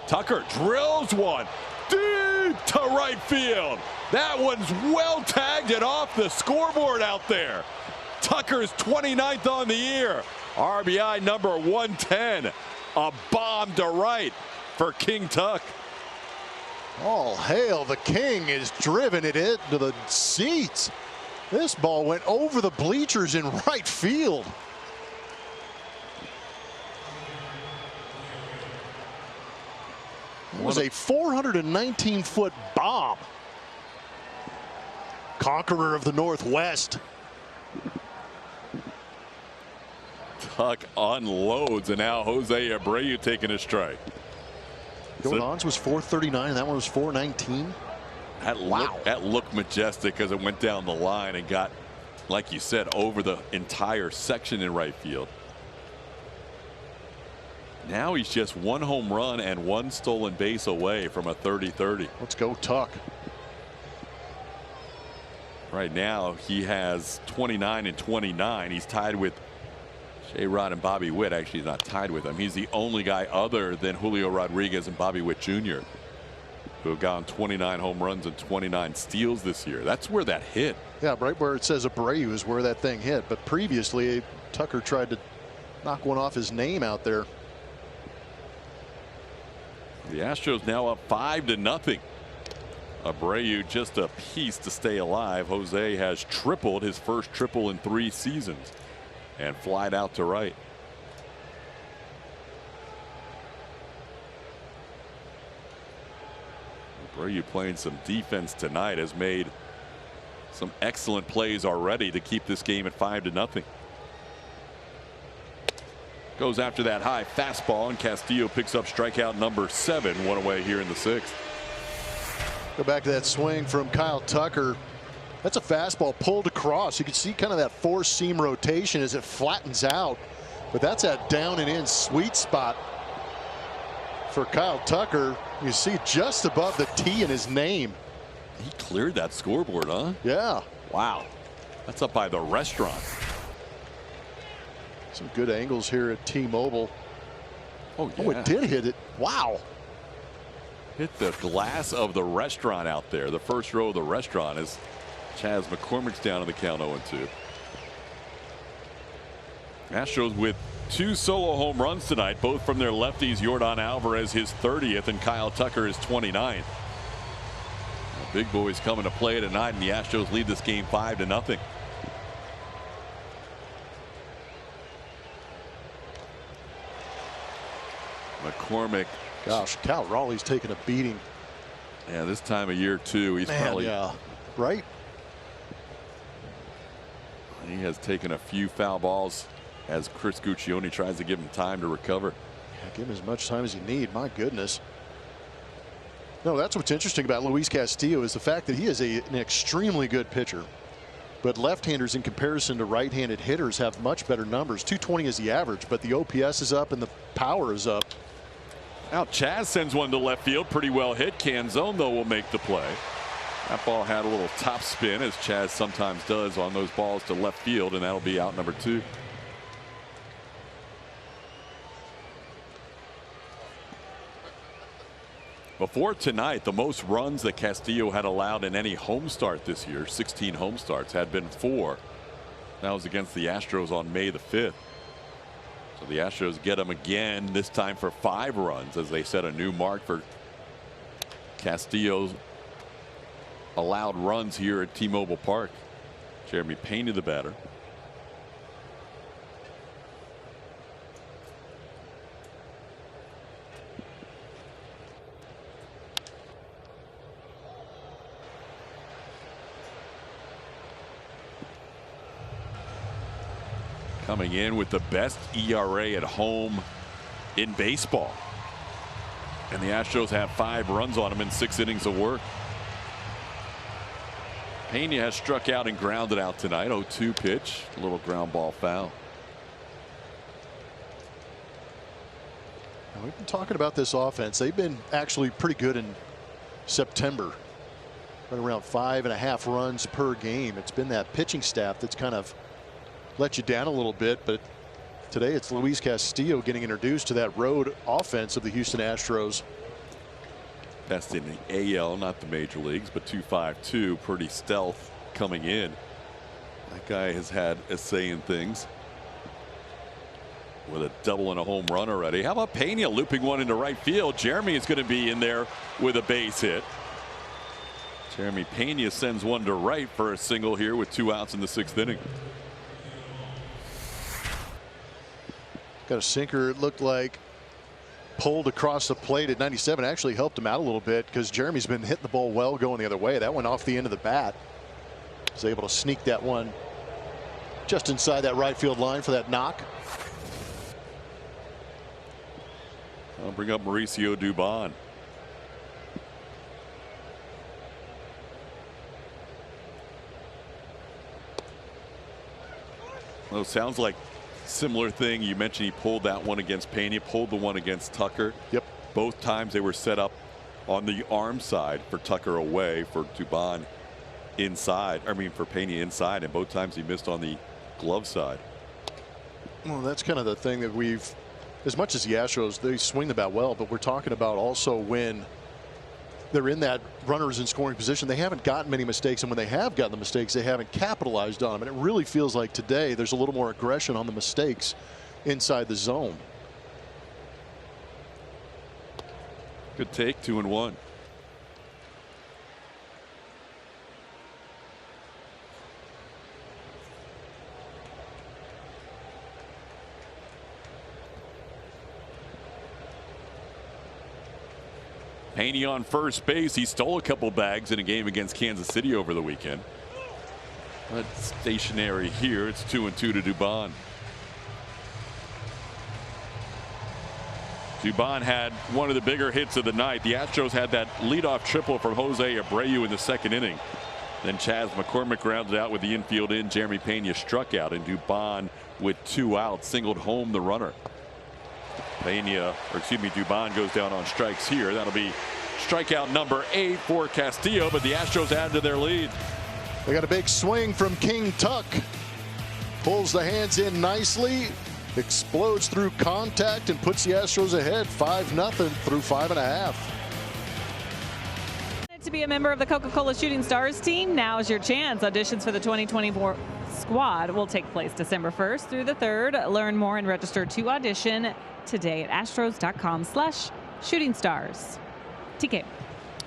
Tucker drills one deep to right field. That one's well tagged and off the scoreboard out there. Tucker's 29th on the year. RBI number 110. A bomb to right for King Tuck. All hail, the King is driven it into the seats. This ball went over the bleachers in right field. It was a 419-foot bomb. Conqueror of the Northwest. Tuck unloads, and now Jose Abreu taking a strike. Jordan's was 439 and that one was 419. That looked majestic as it went down the line and got, like you said, over the entire section in right field. Now he's just 1 home run and 1 stolen base away from a 30-30. Let's go Tuck. Right now he has 29 and 29. He's tied with J-Rod and Bobby Witt. Actually, he's not tied with him. He's the only guy other than Julio Rodriguez and Bobby Witt Jr. who have gotten 29 home runs and 29 steals this year. That's where that hit. Yeah, right where it says Abreu is where that thing hit. But previously, Tucker tried to knock one off his name out there. The Astros now up 5-0. Abreu just a piece to stay alive. Jose has tripled, his first triple in 3 seasons, and flied out to right. Abreu playing some defense tonight has made Some excellent plays already to keep this game at 5-0. Goes after that high fastball, and Castillo picks up strikeout number 7, one away here in the 6th. Go back to that swing from Kyle Tucker. That's a fastball pulled across. You can see kind of that four-seam rotation as it flattens out. But that's that down and in sweet spot for Kyle Tucker. You see just above the T in his name. He cleared that scoreboard, huh? Yeah. Wow. That's up by the restaurant. Some good angles here at T-Mobile. Oh, yeah. Oh, it did hit it. Wow. Hit the glass of the restaurant out there. The first row of the restaurant is Chaz McCormick's down on the count 0-2. Astros with 2 solo home runs tonight, both from their lefties. Yordan Alvarez his 30th and Kyle Tucker his 29th. The big boys coming to play tonight, and the Astros lead this game 5-0. McCormick. Gosh, Cal Raleigh's taking a beating. Yeah, this time of year too. He's probably, yeah, right. He has taken a few foul balls as Chris Guccione tries to give him time to recover. Yeah, give him as much time as you need. My goodness. No, that's what's interesting about Luis Castillo is the fact that he is an extremely good pitcher. But left-handers in comparison to right-handed hitters have much better numbers. 220 is the average, but the OPS is up and the power is up. Now Chaz sends one to left field. Pretty well hit. Canzone, though, will make the play. That ball had a little top spin, as Chaz sometimes does on those balls to left field, and that'll be out number 2. Before tonight, the most runs that Castillo had allowed in any home start this year, 16 home starts, had been 4. That was against the Astros on May the 5th. So the Astros get him again, this time for 5 runs, as they set a new mark for Castillo's allowed runs here at T-Mobile Park. Jeremy Pena, the batter. Coming in with the best ERA at home in baseball. And the Astros have 5 runs on him in 6 innings of work. Pena has struck out and grounded out tonight. 0-2 pitch. A little ground ball foul. Now, we've been talking about this offense. They've been actually pretty good in September. Right around 5.5 runs per game. It's been that pitching staff that's kind of let you down a little bit, but today it's Luis Castillo getting introduced to that road offense of the Houston Astros. Best in the AL, not the major leagues, but 2.52, pretty stealth coming in. That guy has had a say in things with a double and a home run already. How about Pena looping one into right field? Jeremy is going to be in there with a base hit. Jeremy Pena sends one to right for a single here with 2 outs in the 6th inning. Got a sinker, it looked like, pulled across the plate at 97. Actually helped him out a little bit because Jeremy's been hitting the ball well going the other way. That went off the end of the bat. Was able to sneak that one just inside that right field line for that knock. I'll bring up Mauricio Dubon. Well, it sounds like similar thing. You mentioned he pulled that one against Pena, pulled the one against Tucker. Yep. Both times they were set up on the arm side for Tucker away, for Dubon inside. I mean, for Pena inside, and both times he missed on the glove side. Well, that's kind of the thing that we've, as much as the Astros, they swing the bat well, but we're talking about also when they're in that runners in scoring position, they haven't gotten many mistakes, and when they have gotten the mistakes, they haven't capitalized on them. And it really feels like today there's a little more aggression on the mistakes inside the zone. Good take, 2-1. Pena on first base. He stole a couple bags in a game against Kansas City over the weekend. But stationary here. It's 2-2 to Dubon. Dubon had one of the bigger hits of the night. The Astros had that leadoff triple from Jose Abreu in the second inning. Then Chas McCormick rounded out with the infield in. Jeremy Pena struck out, and Dubon, with 2 outs, singled home the runner. Dubon goes down on strikes here. That'll be strikeout number 8 for Castillo, but the Astros add to their lead. They got a big swing from King Tuck. Pulls the hands in nicely, explodes through contact, and puts the Astros ahead 5-0 through 5.5. To be a member of the Coca-Cola Shooting Stars team, now is your chance. Auditions for the 2024 squad will take place December 1st through the 3rd. Learn more and register to audition today at astros.com/shootingstars. TK.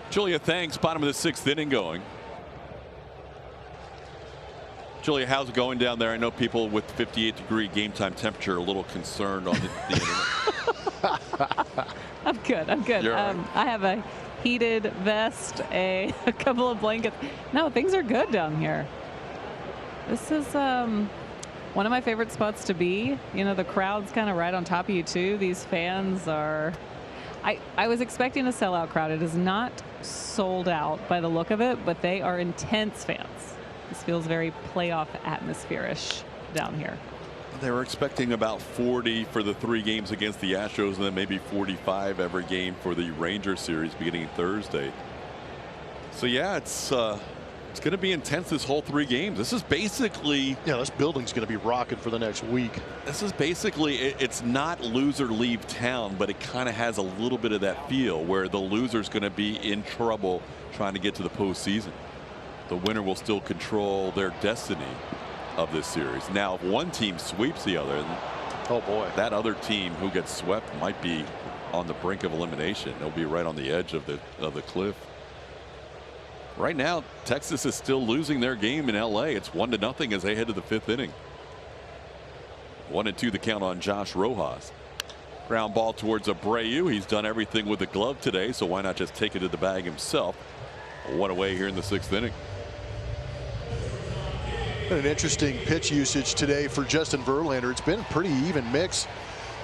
Julia, thanks. Bottom of the 6th inning going. Julia, how's it going down there? I know people with 58-degree game time temperature are a little concerned on the internet. I'm good. I'm good. Right. I have a heated vest, a couple of blankets. No, things are good down here. This is one of my favorite spots to be. You know, the crowd's kind of right on top of you too. These fans are. I was expecting a sellout crowd. It is not sold out by the look of it, but they are intense fans. This feels very playoff atmosphere-ish down here. They were expecting about 40 for the 3 games against the Astros, and then maybe 45 every game for the Rangers series beginning Thursday. So yeah, it's going to be intense this whole 3 games. This is basically, this building's going to be rocking for the next week. This is basically, it's not loser leave town, but it kind of has a little bit of that feel where the loser's going to be in trouble trying to get to the postseason. The winner will still control their destiny of this series. Now, if one team sweeps the other, oh boy, that other team who gets swept might be on the brink of elimination. They'll be right on the edge of the cliff. Right now, Texas is still losing their game in LA. It's 1-0 as they head to the 5th inning. 1-2 the count on Josh Rojas. Ground ball towards Abreu. He's done everything with the glove today, so why not just take it to the bag himself? 1 away here in the 6th inning. An interesting pitch usage today for Justin Verlander. It's been a pretty even mix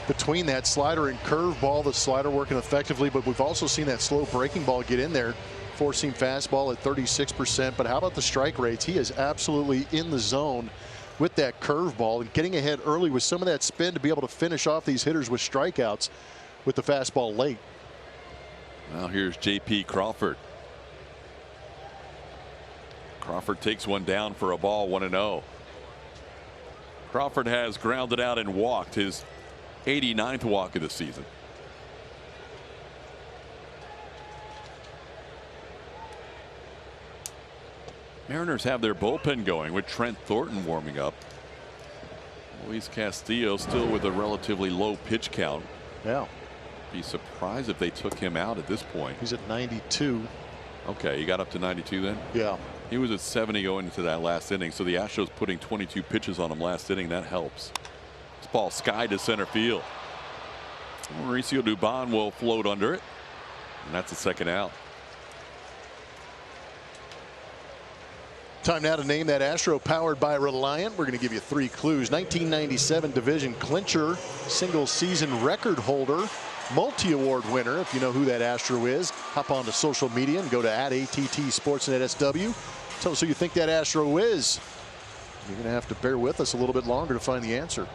between that slider and curveball. The slider working effectively, but we've also seen that slow breaking ball get in there. Four-seam fastball at 36%. But how about the strike rates? He is absolutely in the zone with that curveball and getting ahead early with some of that spin to be able to finish off these hitters with strikeouts with the fastball late. Now here's J.P. Crawford. Crawford takes one down for a ball, 1-0. Crawford has grounded out and walked, his 89th walk of the season. Mariners have their bullpen going with Trent Thornton warming up. Luis Castillo still with a relatively low pitch count. Yeah. Be surprised if they took him out at this point. He's at 92. Okay, he got up to 92 then? Yeah. He was at 70 going into that last inning, so the Astros putting 22 pitches on him last inning. That helps. This ball sky to center field. Mauricio Dubon will float under it, and that's the 2nd out. Time now to name that Astro powered by Reliant. We're going to give you 3 clues. 1997 division clincher, single season record holder, multi-award winner. If you know who that Astro is, hop onto social media and go to @ATTSportsNetSW. Tell us who you think that Astro is. You're going to have to bear with us a little bit longer to find the answer.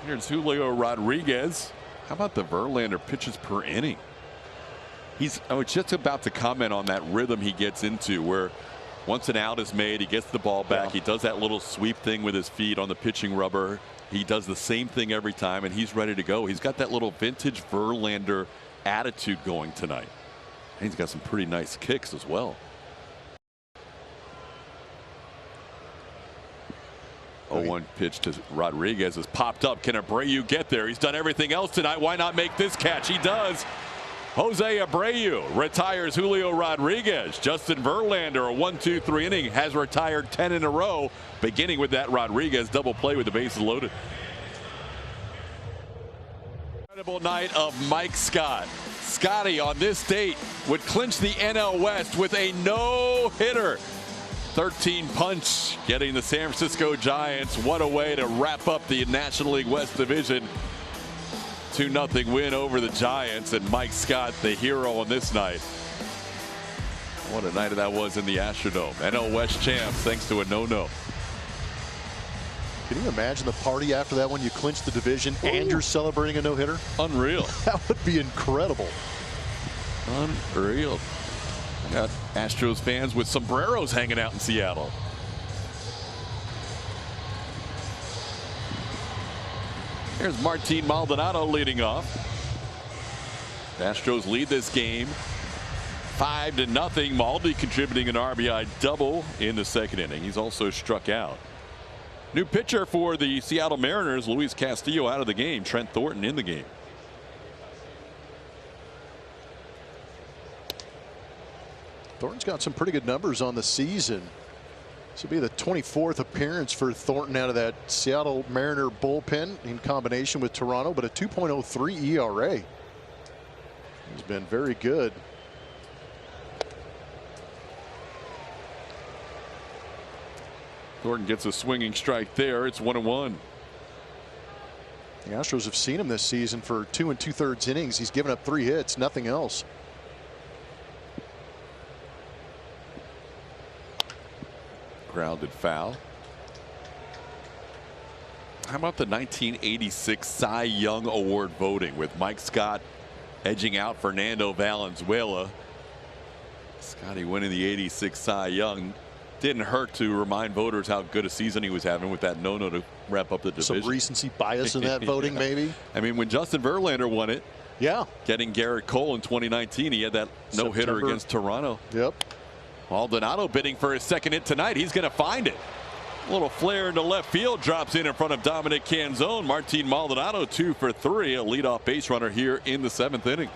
Here's Julio Rodriguez. How about the Verlander pitches per inning? I was just about to comment on that rhythm he gets into where once an out is made, he gets the ball back. He does that little sweep thing with his feet on the pitching rubber. He does the same thing every time, and he's ready to go. He's got that little vintage Verlander attitude going tonight. And he's got some pretty nice kicks as well. Oh, 1 pitch to Rodriguez has popped up. Can Abreu get there? He's done everything else tonight. Why not make this catch? He does. Jose Abreu retires Julio Rodriguez. Justin Verlander, a 1-2-3 inning, has retired 10 in a row, beginning with that Rodriguez double play with the bases loaded. Incredible night of Mike Scott. Scotty on this date would clinch the NL West with a no-hitter. 13 punch getting the San Francisco Giants. What a way to wrap up the National League West Division. 2-0 win over the Giants, and Mike Scott the hero on this night. What a night that was in the Astrodome. NL West champs thanks to a no-no. Can you imagine the party after that when you clinch the division and you're celebrating a no-hitter? Unreal. That would be incredible. Unreal. I got Astros fans with sombreros hanging out in Seattle. Here's Martin Maldonado leading off. The Astros lead this game 5-0. Maldi contributing an RBI double in the second inning. He's also struck out. New pitcher for the Seattle Mariners, Luis Castillo, out of the game. Trent Thornton in the game. Thornton's got some pretty good numbers on the season. This will be the 24th appearance for Thornton out of that Seattle Mariner bullpen in combination with Toronto, but a 2.03 ERA. He's been very good. Thornton gets a swinging strike there. It's 1-1. The Astros have seen him this season for 2 2/3 innings. He's given up 3 hits, nothing else. Grounded foul. How about the 1986 Cy Young Award voting with Mike Scott edging out Fernando Valenzuela? Scotty winning the '86 Cy Young. Didn't hurt to remind voters how good a season he was having with that no-no to wrap up the division. Some recency bias in that voting, yeah. Maybe. I mean, when Justin Verlander won it, yeah, getting Garrett Cole in 2019, he had that no-hitter against Toronto. Yep. Maldonado bidding for his second hit tonight. He's going to find it. A little flare into left field, drops in front of Dominic Canzone. Martin Maldonado 2 for 3, a leadoff base runner here in the 7th inning.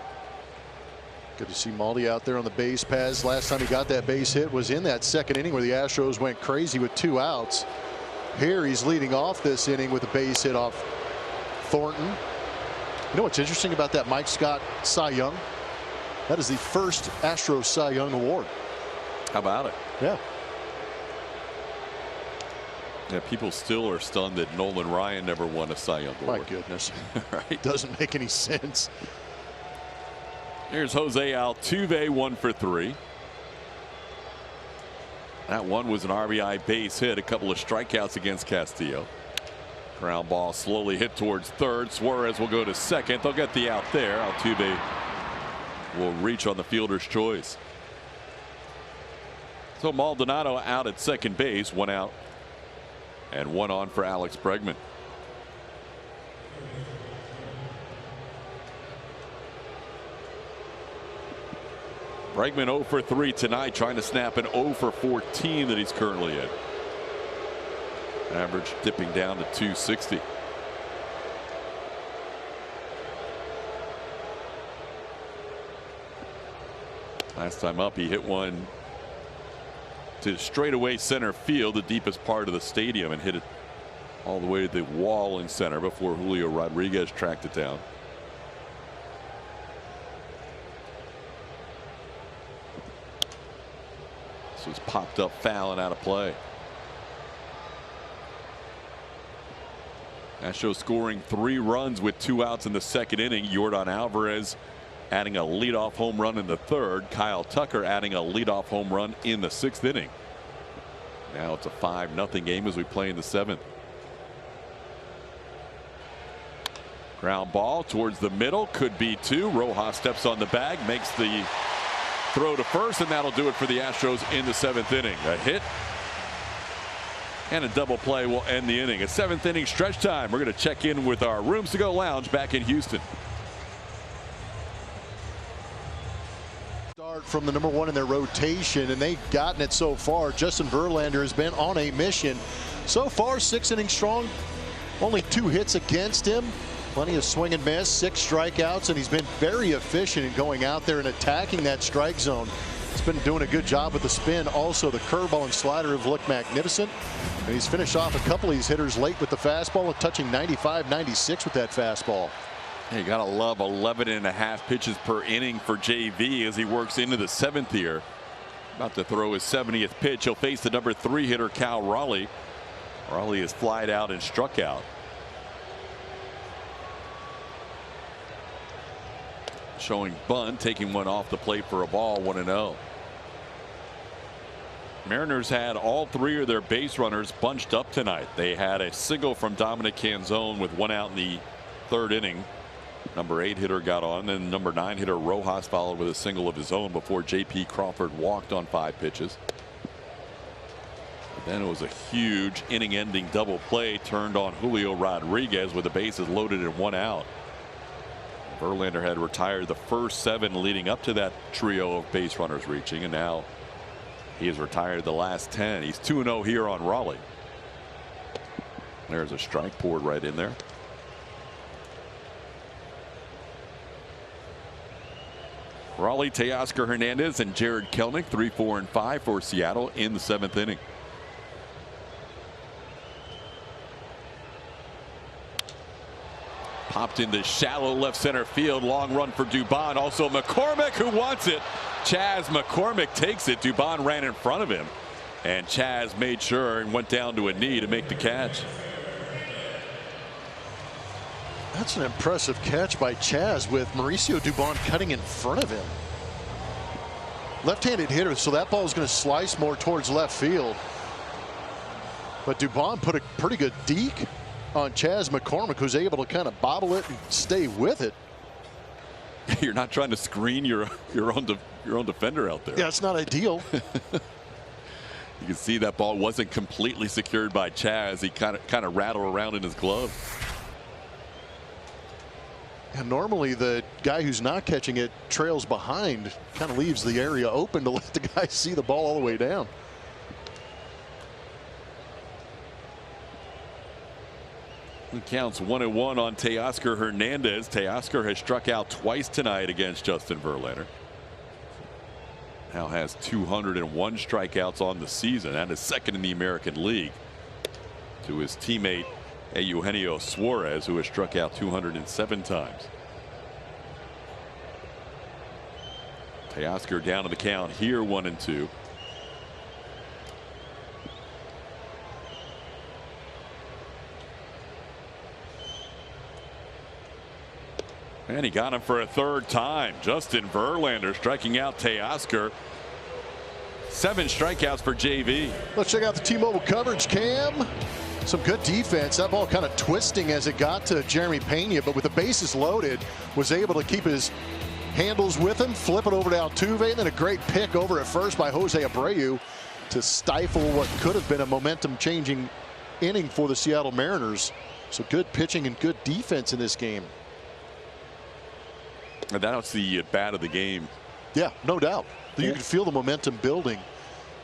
Good to see Maldi out there on the base paths. Last time he got that base hit was in that second inning where the Astros went crazy with 2 outs. Here he's leading off this inning with a base hit off Thornton. You know what's interesting about that Mike Scott Cy Young? That is the first Astros Cy Young award. How about it? Yeah. Yeah, people still are stunned that Nolan Ryan never won a Cy Young award. My goodness. Right? Doesn't make any sense. Here's Jose Altuve, 1 for 3. That one was an RBI base hit, a couple of strikeouts against Castillo. Ground ball slowly hit towards third. Suarez will go to second. They'll get the out there. Altuve will reach on the fielder's choice. So Maldonado out at second base, 1 out and 1 on for Alex Bregman. Bregman 0 for 3 tonight, trying to snap an 0 for 14 that he's currently in. Average dipping down to 260. Last time up, he hit one to straightaway center field, the deepest part of the stadium, and hit it all the way to the wall in center before Julio Rodriguez tracked it down. This was popped up foul and out of play. Astros scoring 3 runs with 2 outs in the second inning. Yordan Alvarez adding a leadoff home run in the 3rd. Kyle Tucker adding a leadoff home run in the 6th inning. Now it's a 5-0 game as we play in the 7th. Ground ball towards the middle, could be 2. Rojas steps on the bag, makes the throw to first, and that'll do it for the Astros in the 7th inning. A hit and a double play will end the inning. A 7th inning stretch time. We're going to check in with our Rooms to Go lounge back in Houston. Start from the number 1 in their rotation, and they've gotten it so far. Justin Verlander has been on a mission. So far, 6 innings strong. Only 2 hits against him. Plenty of swing and miss, 6 strikeouts, and he's been very efficient in going out there and attacking that strike zone. He's been doing a good job with the spin. Also, the curveball and slider have looked magnificent. And he's finished off a couple of these hitters late with the fastball, touching 95, 96 with that fastball. You gotta love 11.5 pitches per inning for JV as he works into the 7th year. About to throw his 70th pitch. He'll face the number 3 hitter Cal Raleigh. Raleigh is flied out and struck out. Showing bunt, taking one off the plate for a ball, 1-0. Mariners had all 3 of their base runners bunched up tonight. They had a single from Dominic Canzone with 1 out in the 3rd inning. Number 8 hitter got on, and number 9 hitter Rojas followed with a single of his own before J.P. Crawford walked on 5 pitches. But then it was a huge inning-ending double play turned on Julio Rodriguez with the bases loaded and 1 out. Verlander had retired the first 7 leading up to that trio of base runners reaching, and now he has retired the last 10. He's 2-0 here on Raleigh. There's a strike poured right in there. Raleigh, Teoscar Hernandez, and Jared Kelenic, 3, 4, and 5 for Seattle in the 7th inning. Popped into shallow left center field. Long run for Dubon. Also McCormick, who wants it. Chas McCormick takes it. Dubon ran in front of him, and Chas made sure and went down to a knee to make the catch. That's an impressive catch by Chas with Mauricio Dubon cutting in front of him. Left-handed hitter, so that ball is going to slice more towards left field. But Dubon put a pretty good deke on Chas McCormick, who's able to kind of bobble it and stay with it. You're not trying to screen your own defender out there. Yeah, it's not ideal. You can see that ball wasn't completely secured by Chas. He kind of rattled around in his glove. And normally the guy who's not catching it trails behind, kind of leaves the area open to let the guy see the ball all the way down. It counts 1-1 on Teoscar Hernandez. Teoscar has struck out twice tonight against Justin Verlander. Now has 201 strikeouts on the season and is 2nd in the American League to his teammate Eugenio Suarez, who has struck out 207 times. Teoscar down to the count here, 1-2. And he got him for a 3rd time. Justin Verlander striking out Teoscar. 7 strikeouts for JV. Let's check out the T-Mobile coverage cam. Some good defense. That ball kind of twisting as it got to Jeremy Pena, but with the bases loaded, was able to keep his handles with him, flip it over to Altuve, and then a great pick over at first by Jose Abreu to stifle what could have been a momentum-changing inning for the Seattle Mariners. So good pitching and good defense in this game. And that's the at-bat of the game. Yeah, no doubt. You could feel the momentum building.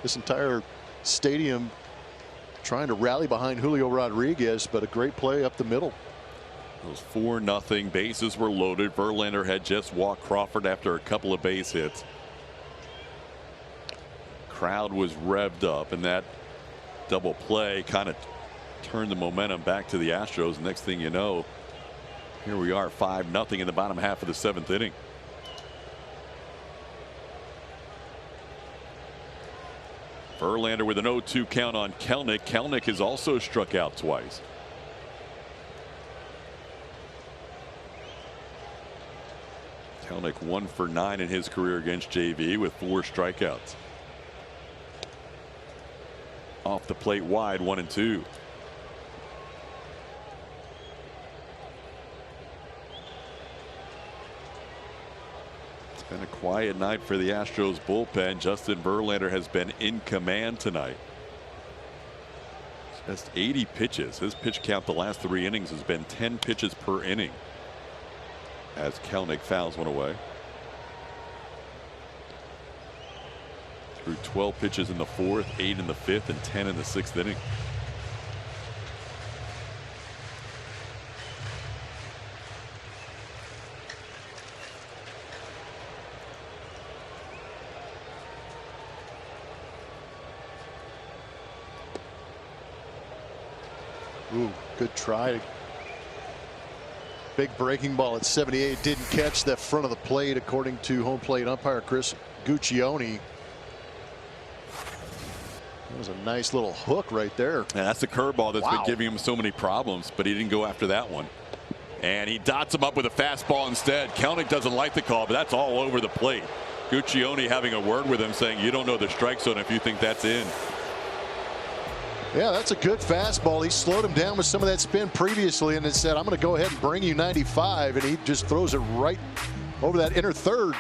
This entire stadium trying to rally behind Julio Rodriguez, but a great play up the middle. It was 4-0. Bases were loaded. Verlander had just walked Crawford after a couple of base hits. Crowd was revved up, and that double play kind of turned the momentum back to the Astros. Next thing you know, here we are, 5-0 in the bottom half of the 7th inning. Verlander with an 0-2 count on Kelenic. Kelenic has also struck out twice. Kelenic 1 for 9 in his career against JV with 4 strikeouts. Off the plate wide, 1-2. Been a quiet night for the Astros bullpen. Justin Verlander has been in command tonight. Just 80 pitches. His pitch count the last 3 innings has been 10 pitches per inning, as Kelenic fouls one away. Threw 12 pitches in the 4th, 8 in the 5th, and 10 in the 6th inning. Ooh, good try. Big breaking ball at 78. Didn't catch the front of the plate, according to home plate umpire Chris Guccione. That was a nice little hook right there. And that's the curveball that's Wow. been giving him so many problems, but he didn't go after that one. And he dots him up with a fastball instead. Kelnick doesn't like the call, but that's all over the plate. Guccione having a word with him saying, you don't know the strike zone if you think that's in. Yeah, that's a good fastball. He slowed him down with some of that spin previously and then said, I'm going to go ahead and bring you 95. And he just throws it right over that inner third.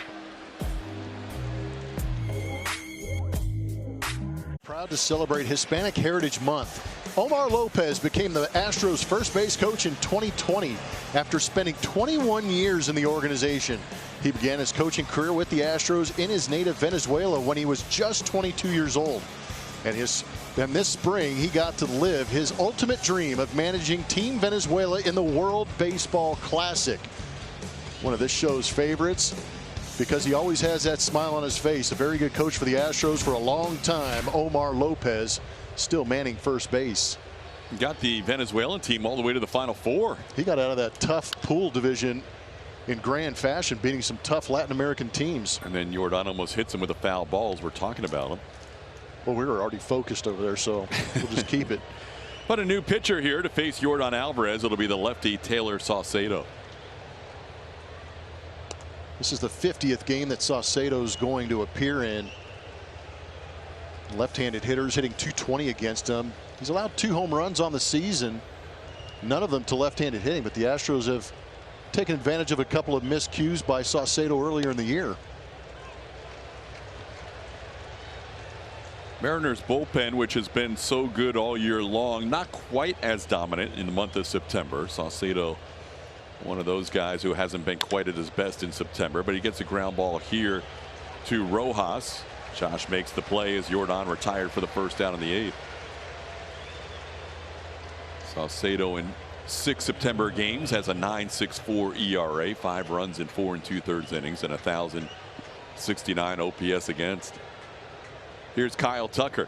Proud to celebrate Hispanic Heritage Month. Omar Lopez became the Astros first base coach in 2020 after spending 21 years in the organization. He began his coaching career with the Astros in his native Venezuela when he was just 22 years old. And this spring, he got to live his ultimate dream of managing Team Venezuela in the World Baseball Classic. One of this show's favorites because he always has that smile on his face. A very good coach for the Astros for a long time. Omar Lopez still manning first base. Got the Venezuelan team all the way to the Final Four. He got out of that tough pool division in grand fashion, beating some tough Latin American teams. And then Jordan almost hits him with a foul ball as we're talking about him. Well, we were already focused over there, so we'll just keep it. But a new pitcher here to face Jordan Alvarez. It'll be the lefty Taylor Saucedo. This is the 50th game that Saucedo's going to appear in. Left-handed hitters hitting .220 against him. He's allowed 2 home runs on the season, none of them to left-handed hitting, but the Astros have taken advantage of a couple of miscues by Saucedo earlier in the year. Mariners bullpen, which has been so good all year long, not quite as dominant in the month of September. Saucedo, one of those guys who hasn't been quite at his best in September, but he gets a ground ball here to Rojas. Josh makes the play as Jordan retired for the first out in the 8th. Saucedo in 6 September games has a 9.64 ERA, 5 runs in 4 2/3 innings, and 1,069 OPS against. Here's Kyle Tucker.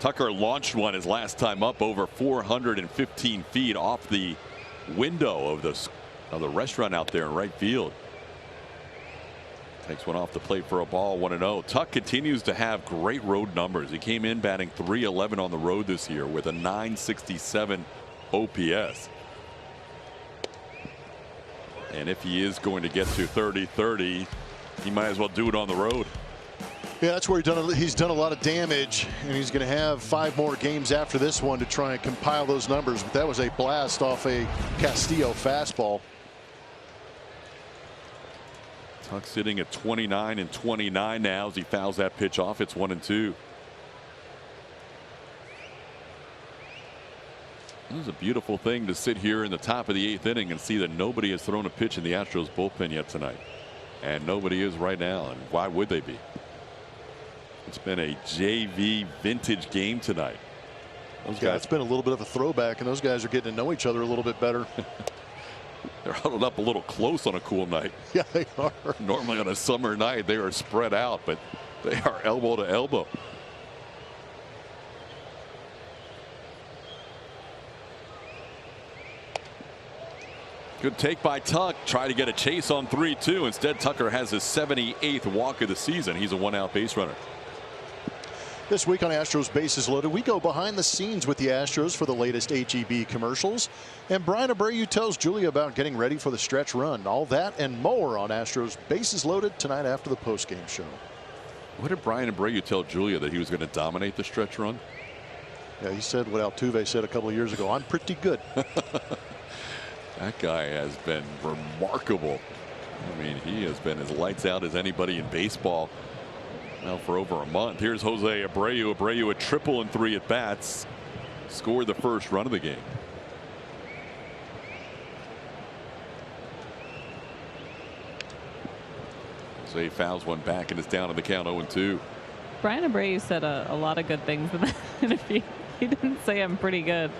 Tucker launched one his last time up over 415 feet off the window of the restaurant out there in right field. Takes one off the plate for a ball, 1-0. Tuck continues to have great road numbers. He came in batting .311 on the road this year with a 967 OPS. And if he is going to get to 30-30, he might as well do it on the road. Yeah, that's where he's done a lot of damage, and he's going to have 5 more games after this one to try and compile those numbers. But that was a blast off a Castillo fastball. Tuck sitting at 29-29 now as he fouls that pitch off. It's 1-2. It was a beautiful thing to sit here in the top of the 8th inning and see that nobody has thrown a pitch in the Astros bullpen yet tonight. And nobody is right now. And why would they be? It's been a JV vintage game tonight. Yeah, it's been a little bit of a throwback, and those guys are getting to know each other a little bit better. They're huddled up a little close on a cool night. Yeah, they are. Normally on a summer night they are spread out, but they are elbow to elbow. Good take by Tuck. Try to get a chase on 3-2. Instead, Tucker has his 78th walk of the season. He's a 1-out base runner. This week on Astros Bases Loaded, we go behind the scenes with the Astros for the latest HEB commercials. And Brian Abreu tells Julia about getting ready for the stretch run. All that and more on Astros Bases Loaded tonight after the postgame show. What did Brian Abreu tell Julia, that he was going to dominate the stretch run? Yeah, he said what Altuve said a couple of years ago. I'm pretty good. That guy has been remarkable. I mean, he has been as lights out as anybody in baseball now for over a month. Here's Jose Abreu. Abreu a triple in 3 at bats. Scored the first run of the game. Jose fouls one back and is down on the count 0-2. Brian Abreu said a lot of good things in that interview. He didn't say I'm pretty good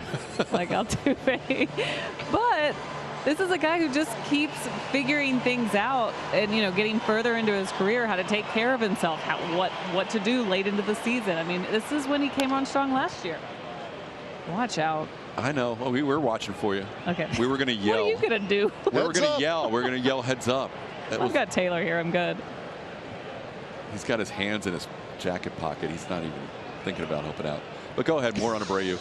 like Altuve. But this is a guy who just keeps figuring things out and, you know, getting further into his career, how to take care of himself, what to do late into the season. I mean, this is when he came on strong last year. Watch out. I know. Well, we were watching for you. Okay. We were going to yell. What are you going to do? We were going to yell. We're going to yell heads up. I've got Taylor here. I'm good. He's got his hands in his jacket pocket. He's not even thinking about helping out. But go ahead, more on Abreu.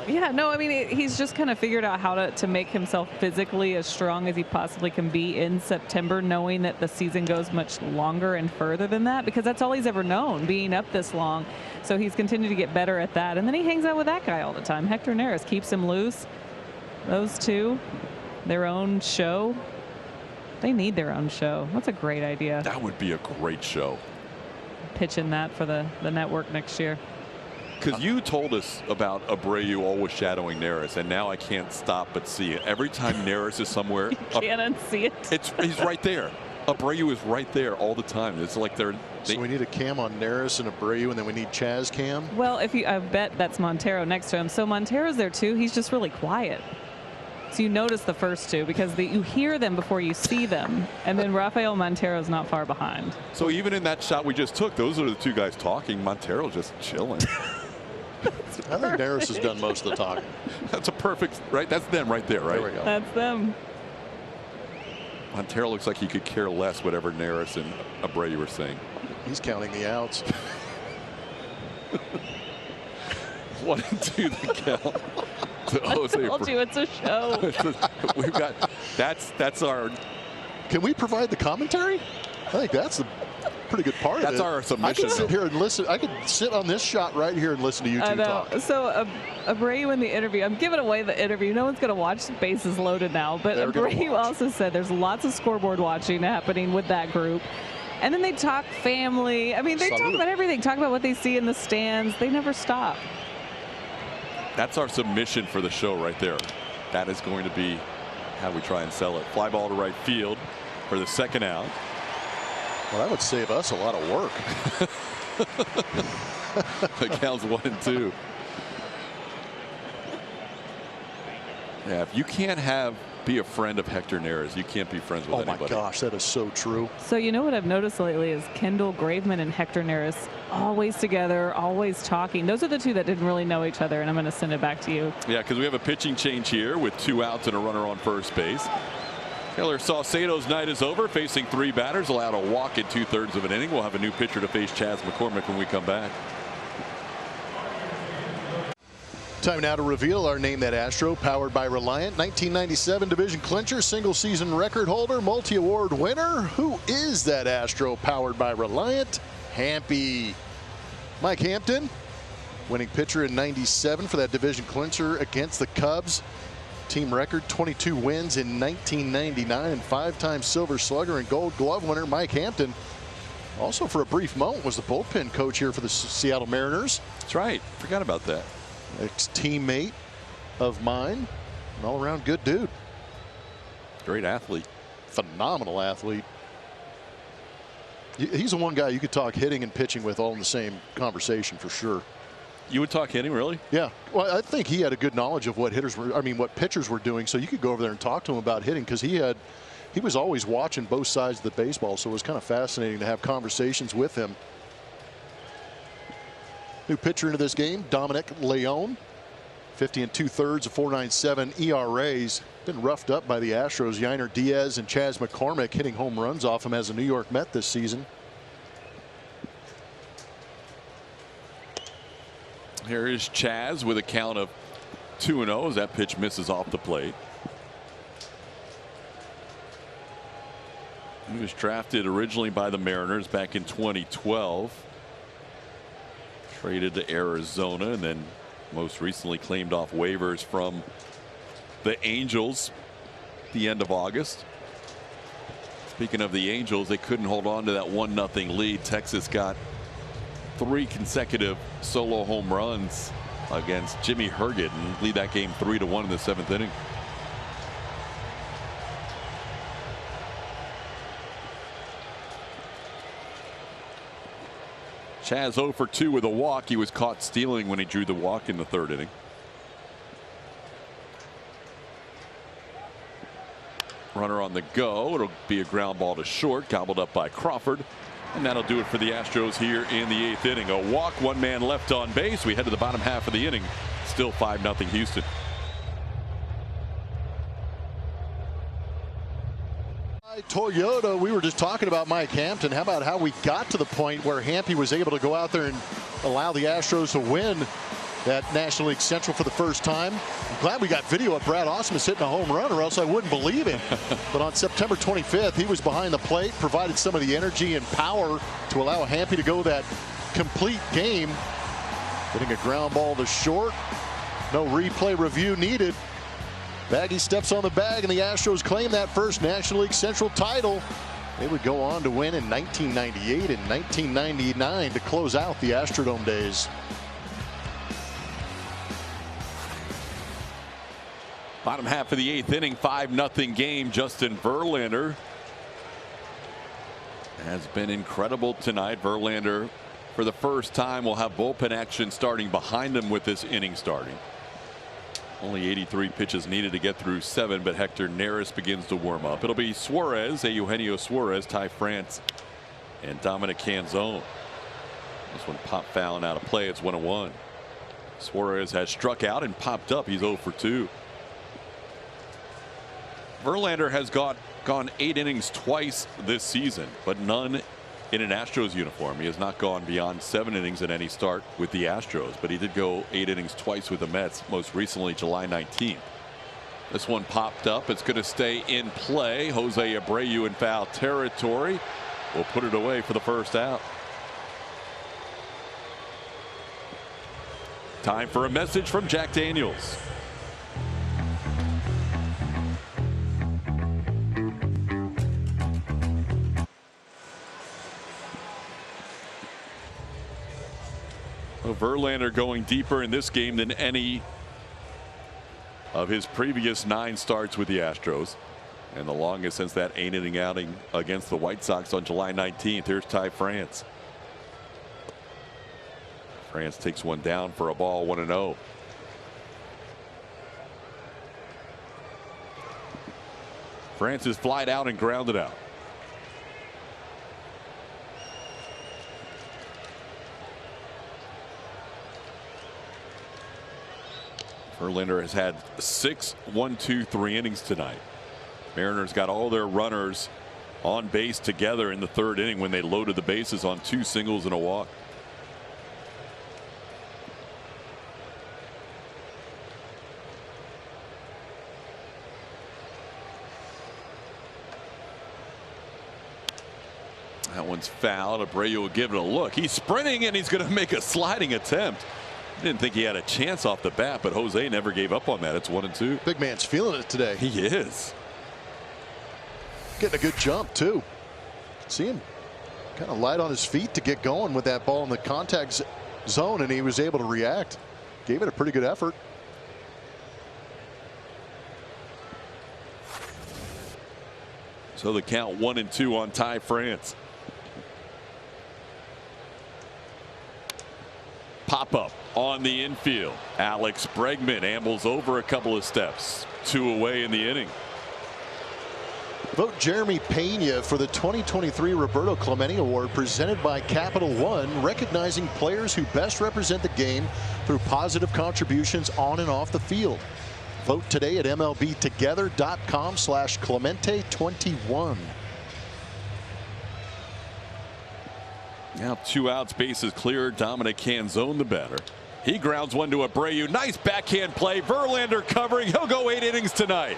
Yeah, no, I mean, he's just kind of figured out how to make himself physically as strong as he possibly can be in September, knowing that the season goes much longer and further than that, because that's all he's ever known, being up this long. So he's continued to get better at that. And then he hangs out with that guy all the time. Hector Neris keeps him loose. Those two, their own show. They need their own show. That's a great idea. That would be a great show. Pitching that for the network next year. Because you told us about Abreu always shadowing Neris, and now I can't stop but see it. Every time Neris is somewhere, you can't unsee it. He's right there. Abreu is right there all the time. It's like so we need a cam on Neris and Abreu, and then we need Chaz cam. Well, I bet that's Montero next to him. So Montero's there too. He's just really quiet. So you notice the first two because you hear them before you see them, and then Rafael Montero's not far behind. So even in that shot we just took, those are the two guys talking. Montero's just chilling. I think Neris has done most of the talking. That's a perfect, right? That's them right there, right? There we go. That's them. Montero looks like he could care less whatever Neris and Abreu were saying. He's counting the outs. 1 and 2 the count. I told you it's a show. We've got that's our. Can we provide the commentary? I think that's the pretty good part of it. That's our submission. I could sit here and listen. I could sit on this shot right here and listen to you two talk. So Abreu in the interview, I'm giving away the interview. No one's going to watch Bases Loaded now, but Abreu also said there's lots of scoreboard watching happening with that group. And then they talk family. I mean, they talk about everything. Talk about what they see in the stands. They never stop. That's our submission for the show right there. That is going to be how we try and sell it. Fly ball to right field for the second out. Well, that would save us a lot of work. The count's 1 and 2. Yeah, if you can't be a friend of Hector Neris, you can't be friends with anybody. Oh my gosh, that is so true. So you know what I've noticed lately is Kendall Graveman and Hector Neris always together, always talking. Those are the two that didn't really know each other, and I'm going to send it back to you. Yeah, because we have a pitching change here with 2 outs and a runner on first base. Taylor Saucedo's night is over, facing 3 batters, allowed a walk in 2/3 of an inning. We'll have a new pitcher to face Chaz McCormick when we come back. Time now to reveal our Name That Astro, powered by Reliant. 1997 division clincher, single season record holder, multi-award winner. Who is that Astro powered by Reliant? Hampy. Mike Hampton, winning pitcher in 97 for that division clincher against the Cubs. Team record 22 wins in 1999 and 5-time Silver Slugger and Gold Glove winner Mike Hampton. Also for a brief moment was the bullpen coach here for the Seattle Mariners. That's right. Forgot about that. Ex-teammate of mine. An all-around good dude. Great athlete. Phenomenal athlete. He's the one guy you could talk hitting and pitching with all in the same conversation for sure. You would talk hitting, really? Yeah. Well, I think he had a good knowledge of what what pitchers were doing, so you could go over there and talk to him about hitting because he was always watching both sides of the baseball, so it was kind of fascinating to have conversations with him. New pitcher into this game, Dominic Leone. 50 2/3 of 4.97 ERAs. Been roughed up by the Astros. Yainer Diaz and Chaz McCormick hitting home runs off him as a New York Met this season. Here is Chaz with a count of 2-0 as that pitch misses off the plate. He was drafted originally by the Mariners back in 2012. Traded to Arizona and then most recently claimed off waivers from the Angels at the end of August. Speaking of the Angels, they couldn't hold on to that 1-0 lead. Texas got 3 consecutive solo home runs against Jimmy Herget and lead that game 3-1 in the 7th inning. Chaz 0 for 2 with a walk. He was caught stealing when he drew the walk in the 3rd inning. Runner on the go. It'll be a ground ball to short, gobbled up by Crawford. And that'll do it for the Astros here in the 8th inning. A walk, 1 man left on base. We head to the bottom half of the inning. Still 5-0 Houston. Toyota, we were just talking about Mike Hampton. How about how we got to the point where Hampy was able to go out there and allow the Astros to win that National League Central for the first time. I'm glad we got video of Brad Ausmus hitting a home run, or else I wouldn't believe it. But on September 25th, he was behind the plate, provided some of the energy and power to allow Hampy to go that complete game. Hitting a ground ball to short. No replay review needed. Baggy steps on the bag, and the Astros claim that first National League Central title. They would go on to win in 1998 and 1999 to close out the Astrodome days. Bottom half of the 8th inning, 5-0 game. Justin Verlander has been incredible tonight. Verlander, for the first time, will have bullpen action starting behind him with this inning starting. Only 83 pitches needed to get through 7, but Hector Neris begins to warm up. It'll be Suarez, Eugenio Suarez, Ty France, and Dominic Canzone. This one popped foul and out of play. It's 1-1. Suarez has struck out and popped up. He's 0 for 2. Verlander has gone 8 innings twice this season, but none in an Astros uniform. He has not gone beyond 7 innings in any start with the Astros, but he did go 8 innings twice with the Mets, most recently July 19th. This one popped up. It's going to stay in play. Jose Abreu in foul territory will put it away for the first out. Time for a message from Jack Daniels. Verlander going deeper in this game than any of his previous 9 starts with the Astros, and the longest since that 8-inning outing against the White Sox on July 19th. Here's Ty France. France takes one down for a ball, 1-0. France is flied out and grounded out. Verlander has had 6 1-2-3 innings tonight. Mariners got all their runners on base together in the 3rd inning when they loaded the bases on 2 singles and a walk. That one's foul. Abreu will give it a look. He's sprinting and he's going to make a sliding attempt. Didn't think he had a chance off the bat, but Jose never gave up on that. It's 1-2. Big man's feeling it today. He is. Getting a good jump, too. See him kind of light on his feet to get going with that ball in the contact zone, and he was able to react. Gave it a pretty good effort. So the count 1-2 on Ty France. Pop up on the infield. Alex Bregman ambles over a couple of steps. 2 away in the inning. Vote Jeremy Pena for the 2023 Roberto Clemente Award presented by Capital One, recognizing players who best represent the game through positive contributions on and off the field. Vote today at MLBtogether.com/Clemente21. Now 2 outs, bases clear. Dominic Canzone the batter. He grounds one to Abreu. Nice backhand play. Verlander covering. He'll go 8 innings tonight.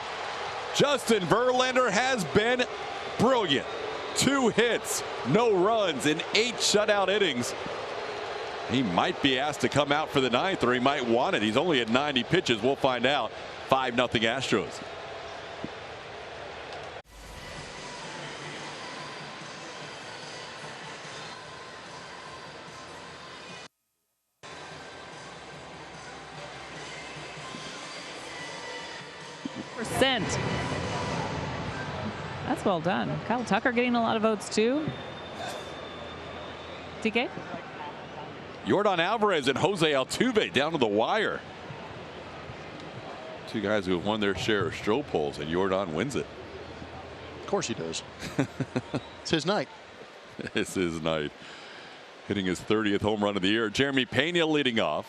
Justin Verlander has been brilliant. 2 hits, no runs in 8 shutout innings. He might be asked to come out for the 9th, or he might want it. He's only at 90 pitches. We'll find out. 5-0 Astros. That's well done. Kyle Tucker getting a lot of votes too. TK? Yordan Alvarez and Jose Altuve down to the wire. 2 guys who have won their share of Stroh polls, and Yordan wins it. Of course he does. It's his night. It's his night. Hitting his 30th home run of the year. Jeremy Pena leading off.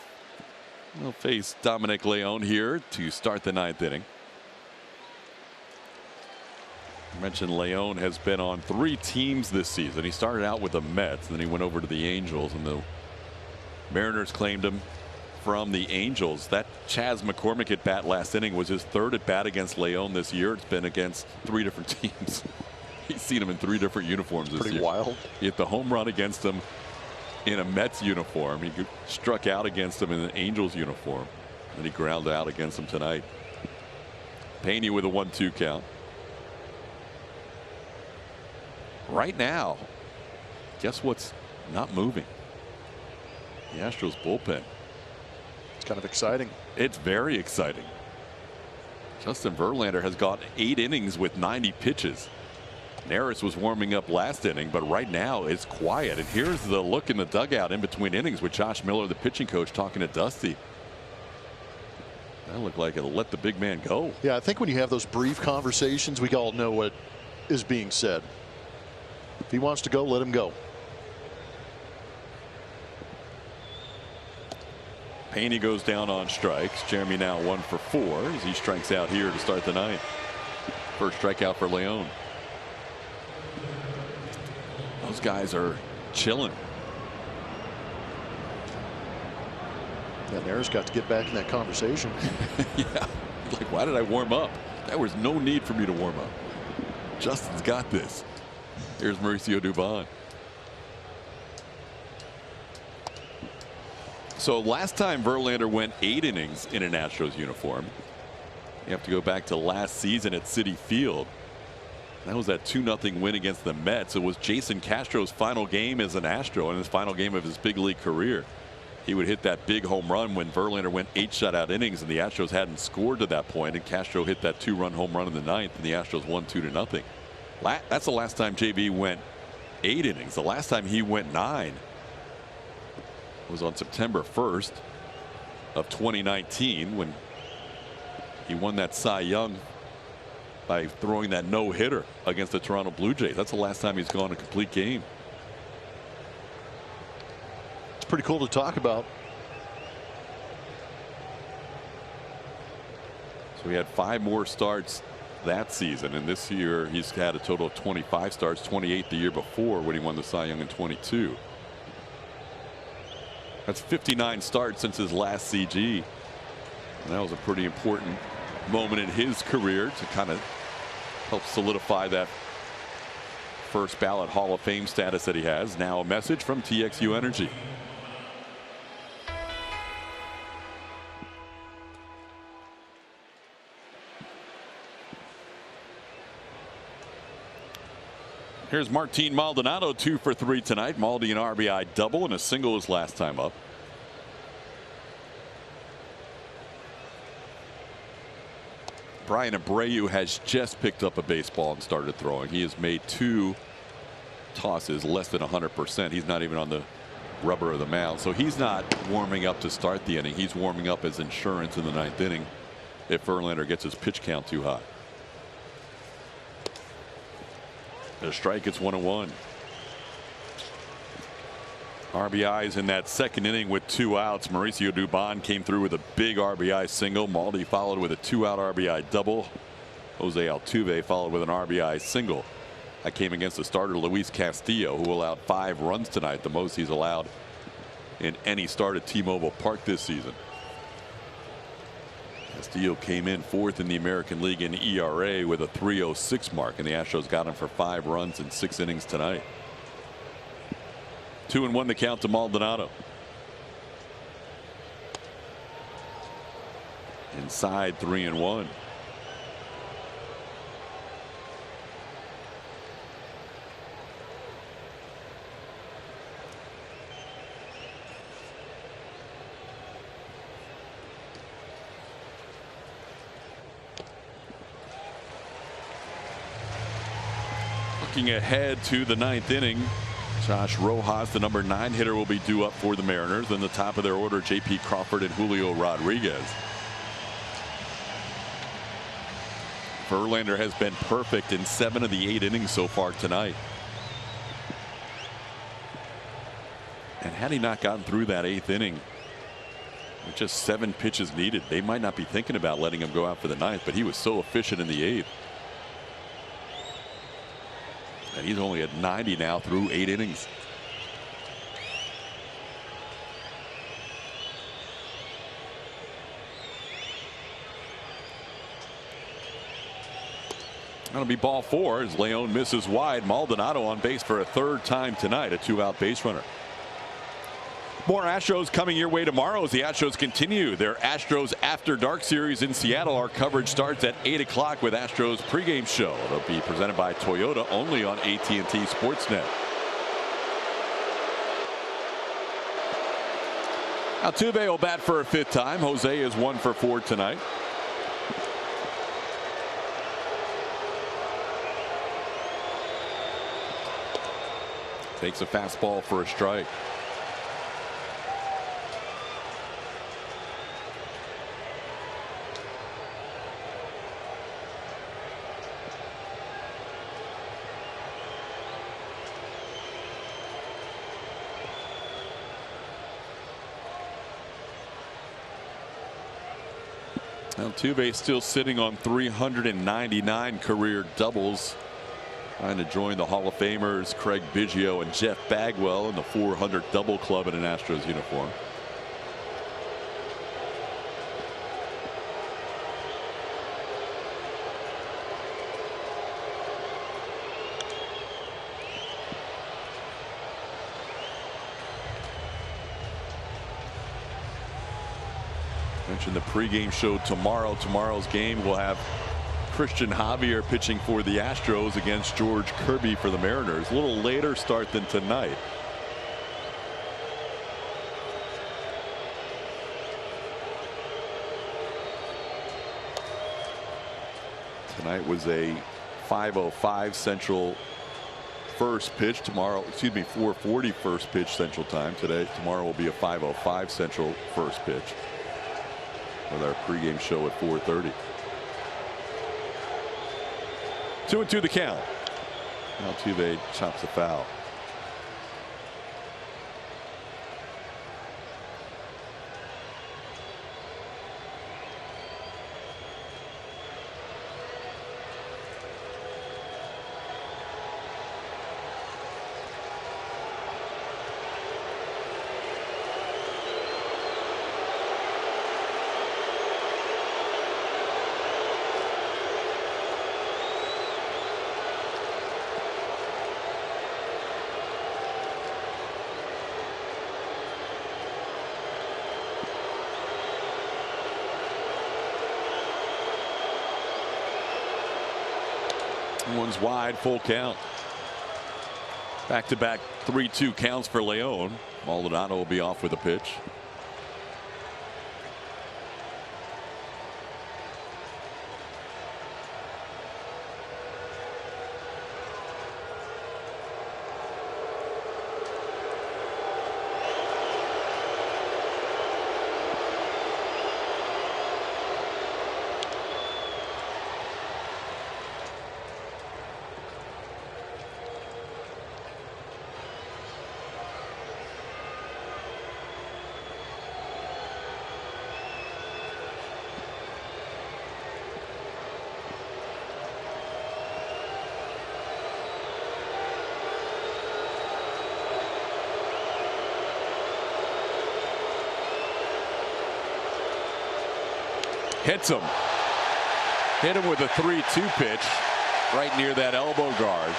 He'll face Dominic Leone here to start the 9th inning. I mentioned Leon has been on 3 teams this season. He started out with the Mets, and then he went over to the Angels, and the Mariners claimed him from the Angels. That Chas McCormick at bat last inning was his 3rd at bat against Leon this year. It's been against 3 different teams. He's seen him in 3 different uniforms this year. Pretty wild. He hit the home run against him in a Mets uniform. He struck out against him in an Angels uniform, and he grounded out against him tonight. Pena with a 1-2 count. Right now, guess what's not moving? The Astros bullpen. It's kind of exciting. It's very exciting. Justin Verlander has got 8 innings with 90 pitches. Neris was warming up last inning, but right now it's quiet. And here's the look in the dugout in between innings with Josh Miller, the pitching coach, talking to Dusty. That looked like it'll let the big man go. Yeah, I think when you have those brief conversations, we all know what is being said. If he wants to go, let him go. Pena goes down on strikes. Jeremy now 1 for 4 as he strikes out here to start the 9th. First strikeout for Leon. Those guys are chilling. Yeah, Neris got to get back in that conversation. Yeah, like, why did I warm up? There was no need for me to warm up. Justin's got this. Here's Mauricio Dubon. So last time Verlander went 8 innings in an Astros uniform, you have to go back to last season at Citi Field. That was that 2-0 win against the Mets. It was Jason Castro's final game as an Astro and his final game of his big league career. He would hit that big home run when Verlander went 8 shutout innings and the Astros hadn't scored to that point, and Castro hit that 2-run home run in the 9th, and the Astros won 2-0. That's the last time JB went 8 innings. The last time he went 9 was on September 1st of 2019 when he won that Cy Young by throwing that no-hitter against the Toronto Blue Jays. That's the last time he's gone a complete game. It's pretty cool to talk about. So he had 5 more starts that season, and this year he's had a total of 25 starts, 28 the year before when he won the Cy Young in 22. That's 59 starts since his last CG. And that was a pretty important moment in his career to kind of help solidify that first ballot Hall of Fame status that he has. Now a message from TXU Energy. Here's Martin Maldonado, 2 for 3 tonight. Maldi an RBI double and a single his last time up. Brian Abreu has just picked up a baseball and started throwing. He has made 2 tosses less than 100%. He's not even on the rubber of the mound, so he's not warming up to start the inning. He's warming up as insurance in the 9th inning if Verlander gets his pitch count too high. The strike, it's 1-1. RBIs in that 2nd inning with 2 outs. Mauricio Dubon came through with a big RBI single. Maldi followed with a 2-out RBI double. Jose Altuve followed with an RBI single. That came against the starter Luis Castillo, who allowed 5 runs tonight, the most he's allowed in any start at T-Mobile Park this season. Castillo came in 4th in the American League in ERA with a 3.06 mark, and the Astros got him for 5 runs in 6 innings tonight. 2-1 the count to Maldonado. Inside 3-1. Looking ahead to the 9th inning, Josh Rojas, the number 9 hitter, will be due up for the Mariners. Then the top of their order, J.P. Crawford and Julio Rodriguez. Verlander has been perfect in 7 of the 8 innings so far tonight. And had he not gotten through that 8th inning with just 7 pitches needed, they might not be thinking about letting him go out for the 9th, but he was so efficient in the 8th. And he's only at 90 now through 8 innings. That'll be ball 4 as Leon misses wide. Maldonado on base for a 3rd time tonight, a 2-out base runner. More Astros coming your way tomorrow as the Astros continue their Astros After Dark series in Seattle. Our coverage starts at 8 o'clock with Astros pregame show. It'll be presented by Toyota only on AT&T Sportsnet. Altuve will bat for a 5th time. Jose is 1 for 4 tonight. Takes a fastball for a strike. Altuve still sitting on 399 career doubles. Trying to join the Hall of Famers Craig Biggio and Jeff Bagwell in the 400 double club in an Astros uniform. Mentioned the pregame show tomorrow. Tomorrow's game will have Christian Javier pitching for the Astros against George Kirby for the Mariners. A little later start than tonight. Tonight was a 5:05 Central first pitch. Tomorrow, excuse me, 4:40 first pitch Central Time. Tomorrow will be a 5:05 Central first pitch with our pregame show at 4:30. 2-2 the count. Altuve chops a foul. One's wide, full count. Back-to-back 3-2 counts for Leon. Maldonado will be off with a pitch. Hits him. Hit him with a 3-2 pitch right near that elbow guard.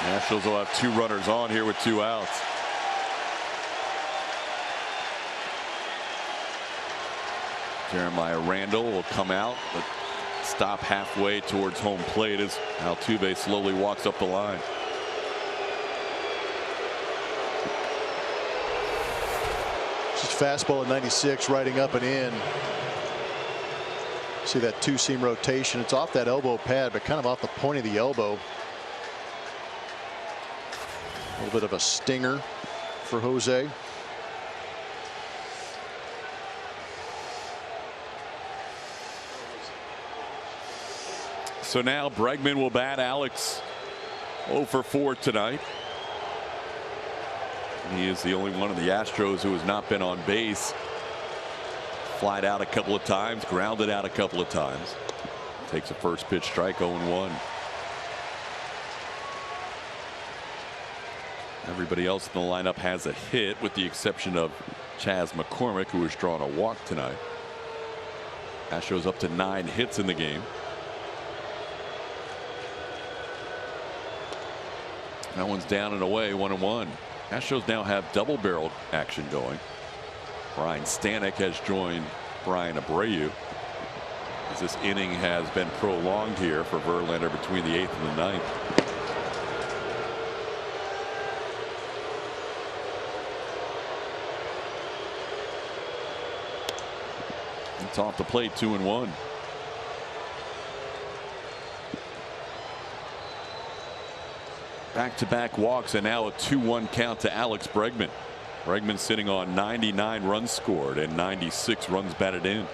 Nationals will have 2 runners on here with 2 outs. Jeremiah Randall will come out but stop halfway towards home plate as Altuve slowly walks up the line. Fastball at 96, riding up and in. See that 2-seam rotation. It's off that elbow pad, but kind of off the point of the elbow. A little bit of a stinger for Jose. So now Bregman will bat. Alex 0 for 4 tonight. He is the only one of the Astros who has not been on base. Flied out a couple of times, grounded out a couple of times. Takes a first pitch strike, 0-1. Everybody else in the lineup has a hit, with the exception of Chas McCormick, who has drawn a walk tonight. Astros up to 9 hits in the game. That one's down and away, 1-1. Astros now have double barrel action going. Brian Stanek has joined Brian Abreu, as this inning has been prolonged here for Verlander between the 8th and the 9th. It's off the plate, 2-1. Back-to-back walks, and now a 2-1 count to Alex Bregman. Bregman sitting on 99 runs scored and 96 runs batted in.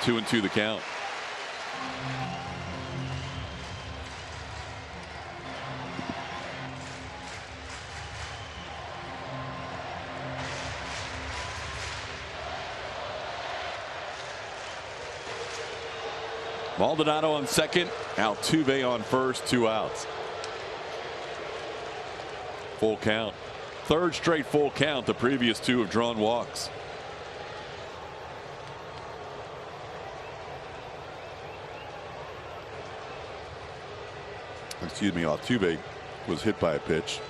Two and two the count. Maldonado on second, Altuve on first, 2 outs. Full count. Third straight full count. The previous 2 have drawn walks. Excuse me, Altuve was hit by a pitch.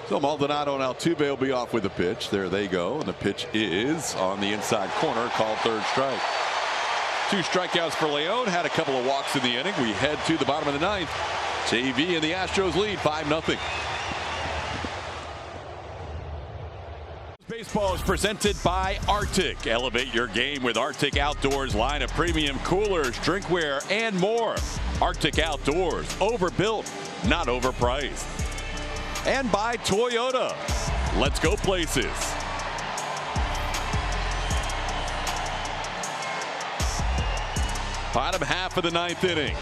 So Maldonado and Altuve will be off with a pitch. There they go. And the pitch is on the inside corner, called third strike. 2 strikeouts for Leon. Had a couple of walks in the inning. We head to the bottom of the 9th. JV and the Astros lead 5-0. Baseball is presented by Arctic. Elevate your game with Arctic Outdoors line of premium coolers, drinkware, and more. Arctic Outdoors, overbuilt, not overpriced. And by Toyota. Let's go places. Bottom half of the 9th inning.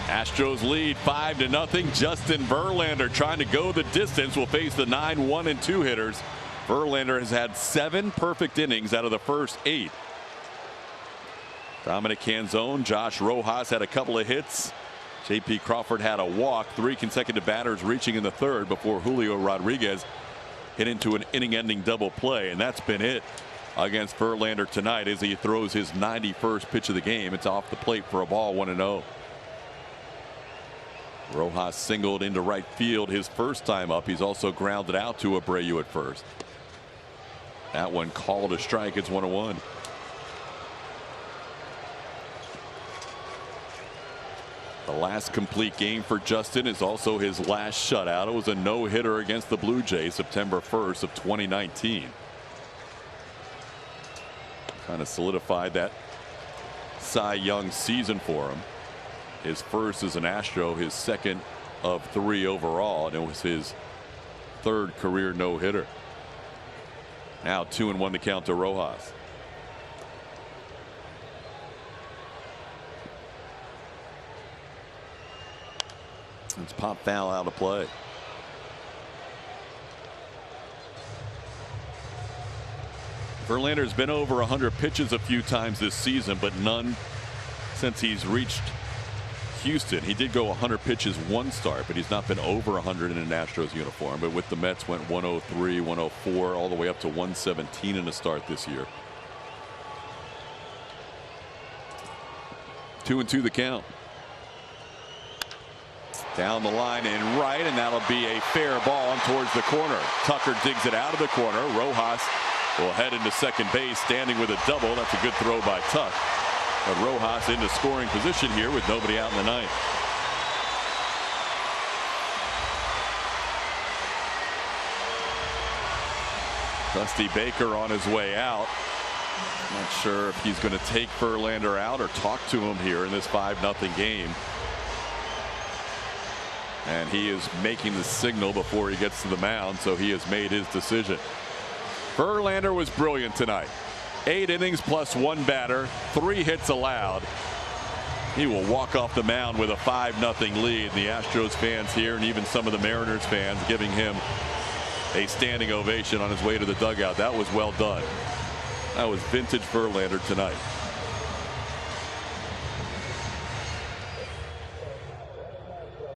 Astros lead 5-0. Justin Verlander, trying to go the distance, will face the 9-1-2 hitters. Verlander has had 7 perfect innings out of the first 8. Dominic Canzone, Josh Rojas had a couple of hits. J.P. Crawford had a walk. 3 consecutive batters reaching in the 3rd before Julio Rodriguez hit into an inning-ending double play, and that's been it against Verlander tonight as he throws his 91st pitch of the game. It's off the plate for a ball, 1-0. Rojas singled into right field his first time up. He's also grounded out to Abreu at first. That one called a strike. It's 1-1. The last complete game for Justin is also his last shutout. It was a no-hitter against the Blue Jays September 1st of 2019. Kind of solidified that Cy Young season for him. His first as an Astro, his second of 3 overall, and it was his 3rd career no-hitter. Now 2-1 to count to Rojas. It's pop foul out of play. Verlander's been over 100 pitches a few times this season, but none since he's reached Houston. He did go 100 pitches one start, but he's not been over 100 in an Astros uniform. But with the Mets went 103, 104, all the way up to 117 in a start this year. 2-2 the count. Down the line and right, and that'll be a fair ball and towards the corner. Tucker digs it out of the corner. Rojas will head into second base, standing with a double. That's a good throw by Tuck. But Rojas into scoring position here with nobody out in the 9th. Dusty Baker on his way out. Not sure if he's going to take Verlander out or talk to him here in this 5-0 game. And he is making the signal before he gets to the mound, so he has made his decision. Verlander was brilliant tonight. 8 innings plus 1 batter, 3 hits allowed. He will walk off the mound with a 5-0 lead. The Astros fans here and even some of the Mariners fans giving him a standing ovation on his way to the dugout. That was well done. That was vintage Verlander tonight.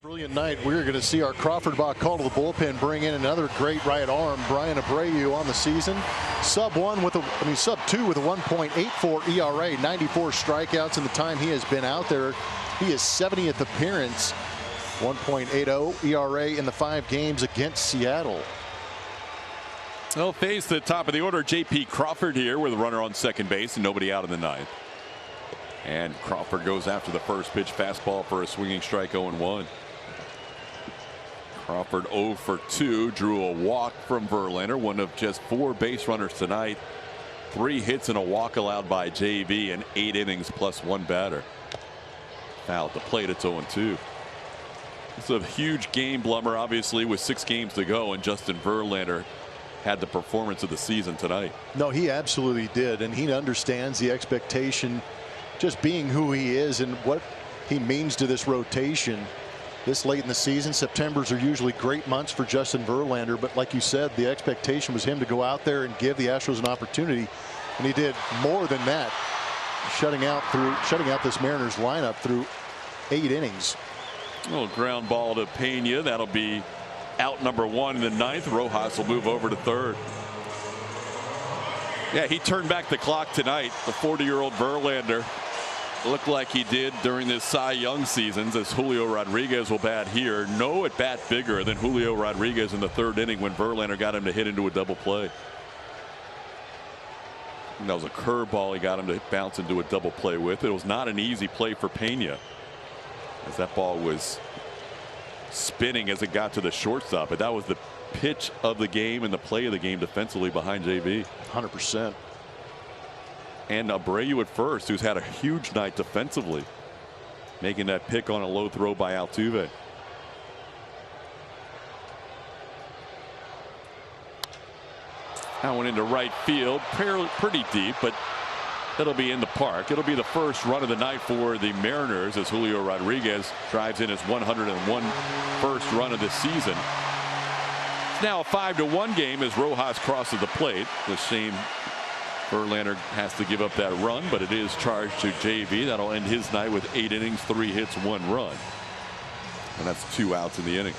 Brilliant night. We're going to see our Crawford Bach call to the bullpen bring in another great right arm. Brian Abreu on the season. Sub 2 with a 1.84 ERA, 94 strikeouts in the time he has been out there. He is 70th appearance, 1.80 ERA in the 5 games against Seattle. They'll face the top of the order, J.P. Crawford here with a runner on second base and nobody out in the ninth. And Crawford goes after the first pitch fastball for a swinging strike, 0-1. Crawford 0 for 2, drew a walk from Verlander, one of just 4 base runners tonight. 3 hits and a walk allowed by JV in 8 innings plus 1 batter. Foul at the plate, it's 0-2. It's a huge game, Blummer, obviously with 6 games to go, and Justin Verlander had the performance of the season tonight. No, he absolutely did, and he understands the expectation, just being who he is and what he means to this rotation. This late in the season, Septembers are usually great months for Justin Verlander, but like you said, the expectation was him to go out there and give the Astros an opportunity, and he did more than that, shutting out this Mariners lineup through 8 innings. A little ground ball to Pena. That'll be out number 1 in the 9th. Rojas will move over to 3rd. Yeah, he turned back the clock tonight. The 40-year-old Verlander looked like he did during this Cy Young seasons, as Julio Rodriguez will bat here. No at bat bigger than Julio Rodriguez in the 3rd inning when Verlander got him to hit into a double play. And that was a curveball he got him to bounce into a double play with. It was not an easy play for Pena, as that ball was spinning as it got to the shortstop. But that was the pitch of the game and the play of the game defensively behind JV. 100%. And Abreu at first, who's had a huge night defensively, making that pick on a low throw by Altuve. That one into right field, pretty deep, but it'll be in the park. It'll be the first run of the night for the Mariners as Julio Rodriguez drives in his 101 first run of the season. It's now a 5-1 game as Rojas crosses the plate. The same Verlander has to give up that run, but it is charged to JV. That'll end his night with 8 innings, 3 hits, 1 run. And that's 2 outs in the inning.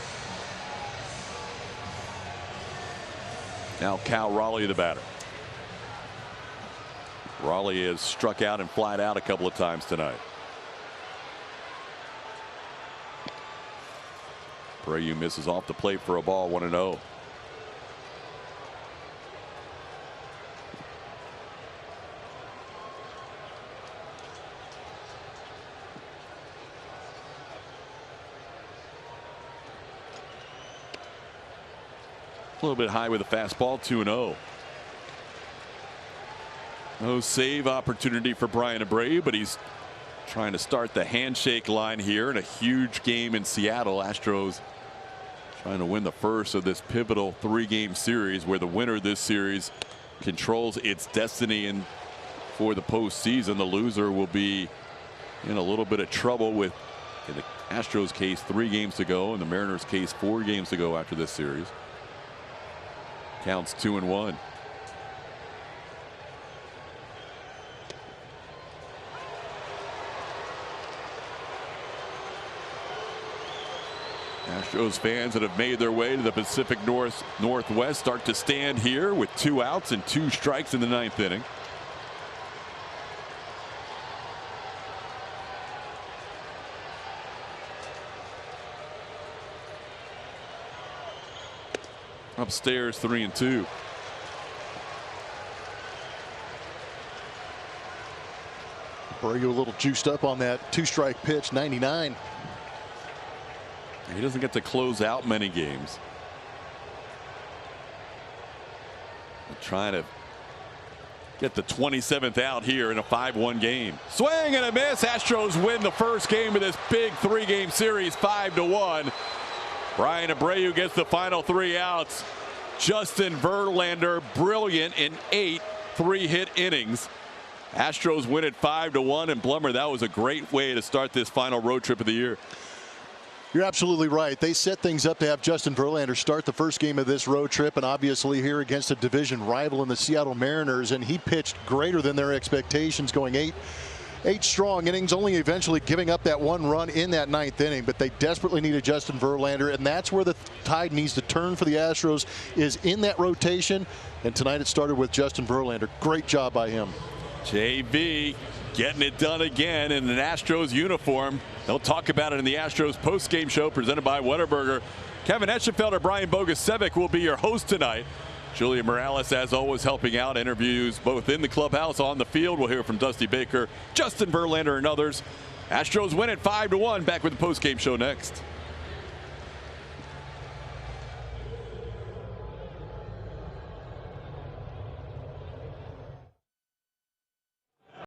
Now Cal Raleigh, the batter. Raleigh has struck out and flied out a couple of times tonight. Abreu misses off the plate for a ball, 1-0. A little bit high with a fastball, 2-0. No save opportunity for Brian Abreu, but he's trying to start the handshake line here in a huge game in Seattle. Astros trying to win the first of this pivotal 3-game series, where the winner of this series controls its destiny, and for the postseason, the loser will be in a little bit of trouble with, in the Astros case, 3 games to go, in the Mariners case, 4 games to go after this series. Counts 2-1. Astros fans that have made their way to the Pacific Northwest start to stand here with 2 outs and 2 strikes in the 9th inning. Upstairs 3-2. Abreu a little juiced up on that 2-strike pitch, 99. He doesn't get to close out many games. Trying to get the 27th out here in a 5-1 game. Swing and a miss. Astros win the first game of this big 3-game series, 5-1. Brian Abreu gets the final 3 outs. Justin Verlander brilliant in 8 3-hit innings. Astros win it 5-1. And Blummer, that was a great way to start this final road trip of the year. You're absolutely right. They set things up to have Justin Verlander start the first game of this road trip, and obviously here against a division rival in the Seattle Mariners, and he pitched greater than their expectations, going eight strong innings, only eventually giving up that one run in that 9th inning. But they desperately needed Justin Verlander, and that's where the tide needs to turn for the Astros, is in that rotation. And tonight it started with Justin Verlander. Great job by him. JV getting it done again in an Astros uniform. They'll talk about it in the Astros post-game show presented by Whataburger. Kevin Eschenfelder, Brian Bogusevic will be your host tonight. Julia Morales, as always, helping out. Interviews both in the clubhouse, on the field. We'll hear from Dusty Baker, Justin Verlander, and others. Astros win it 5-1. Back with the post-game show next.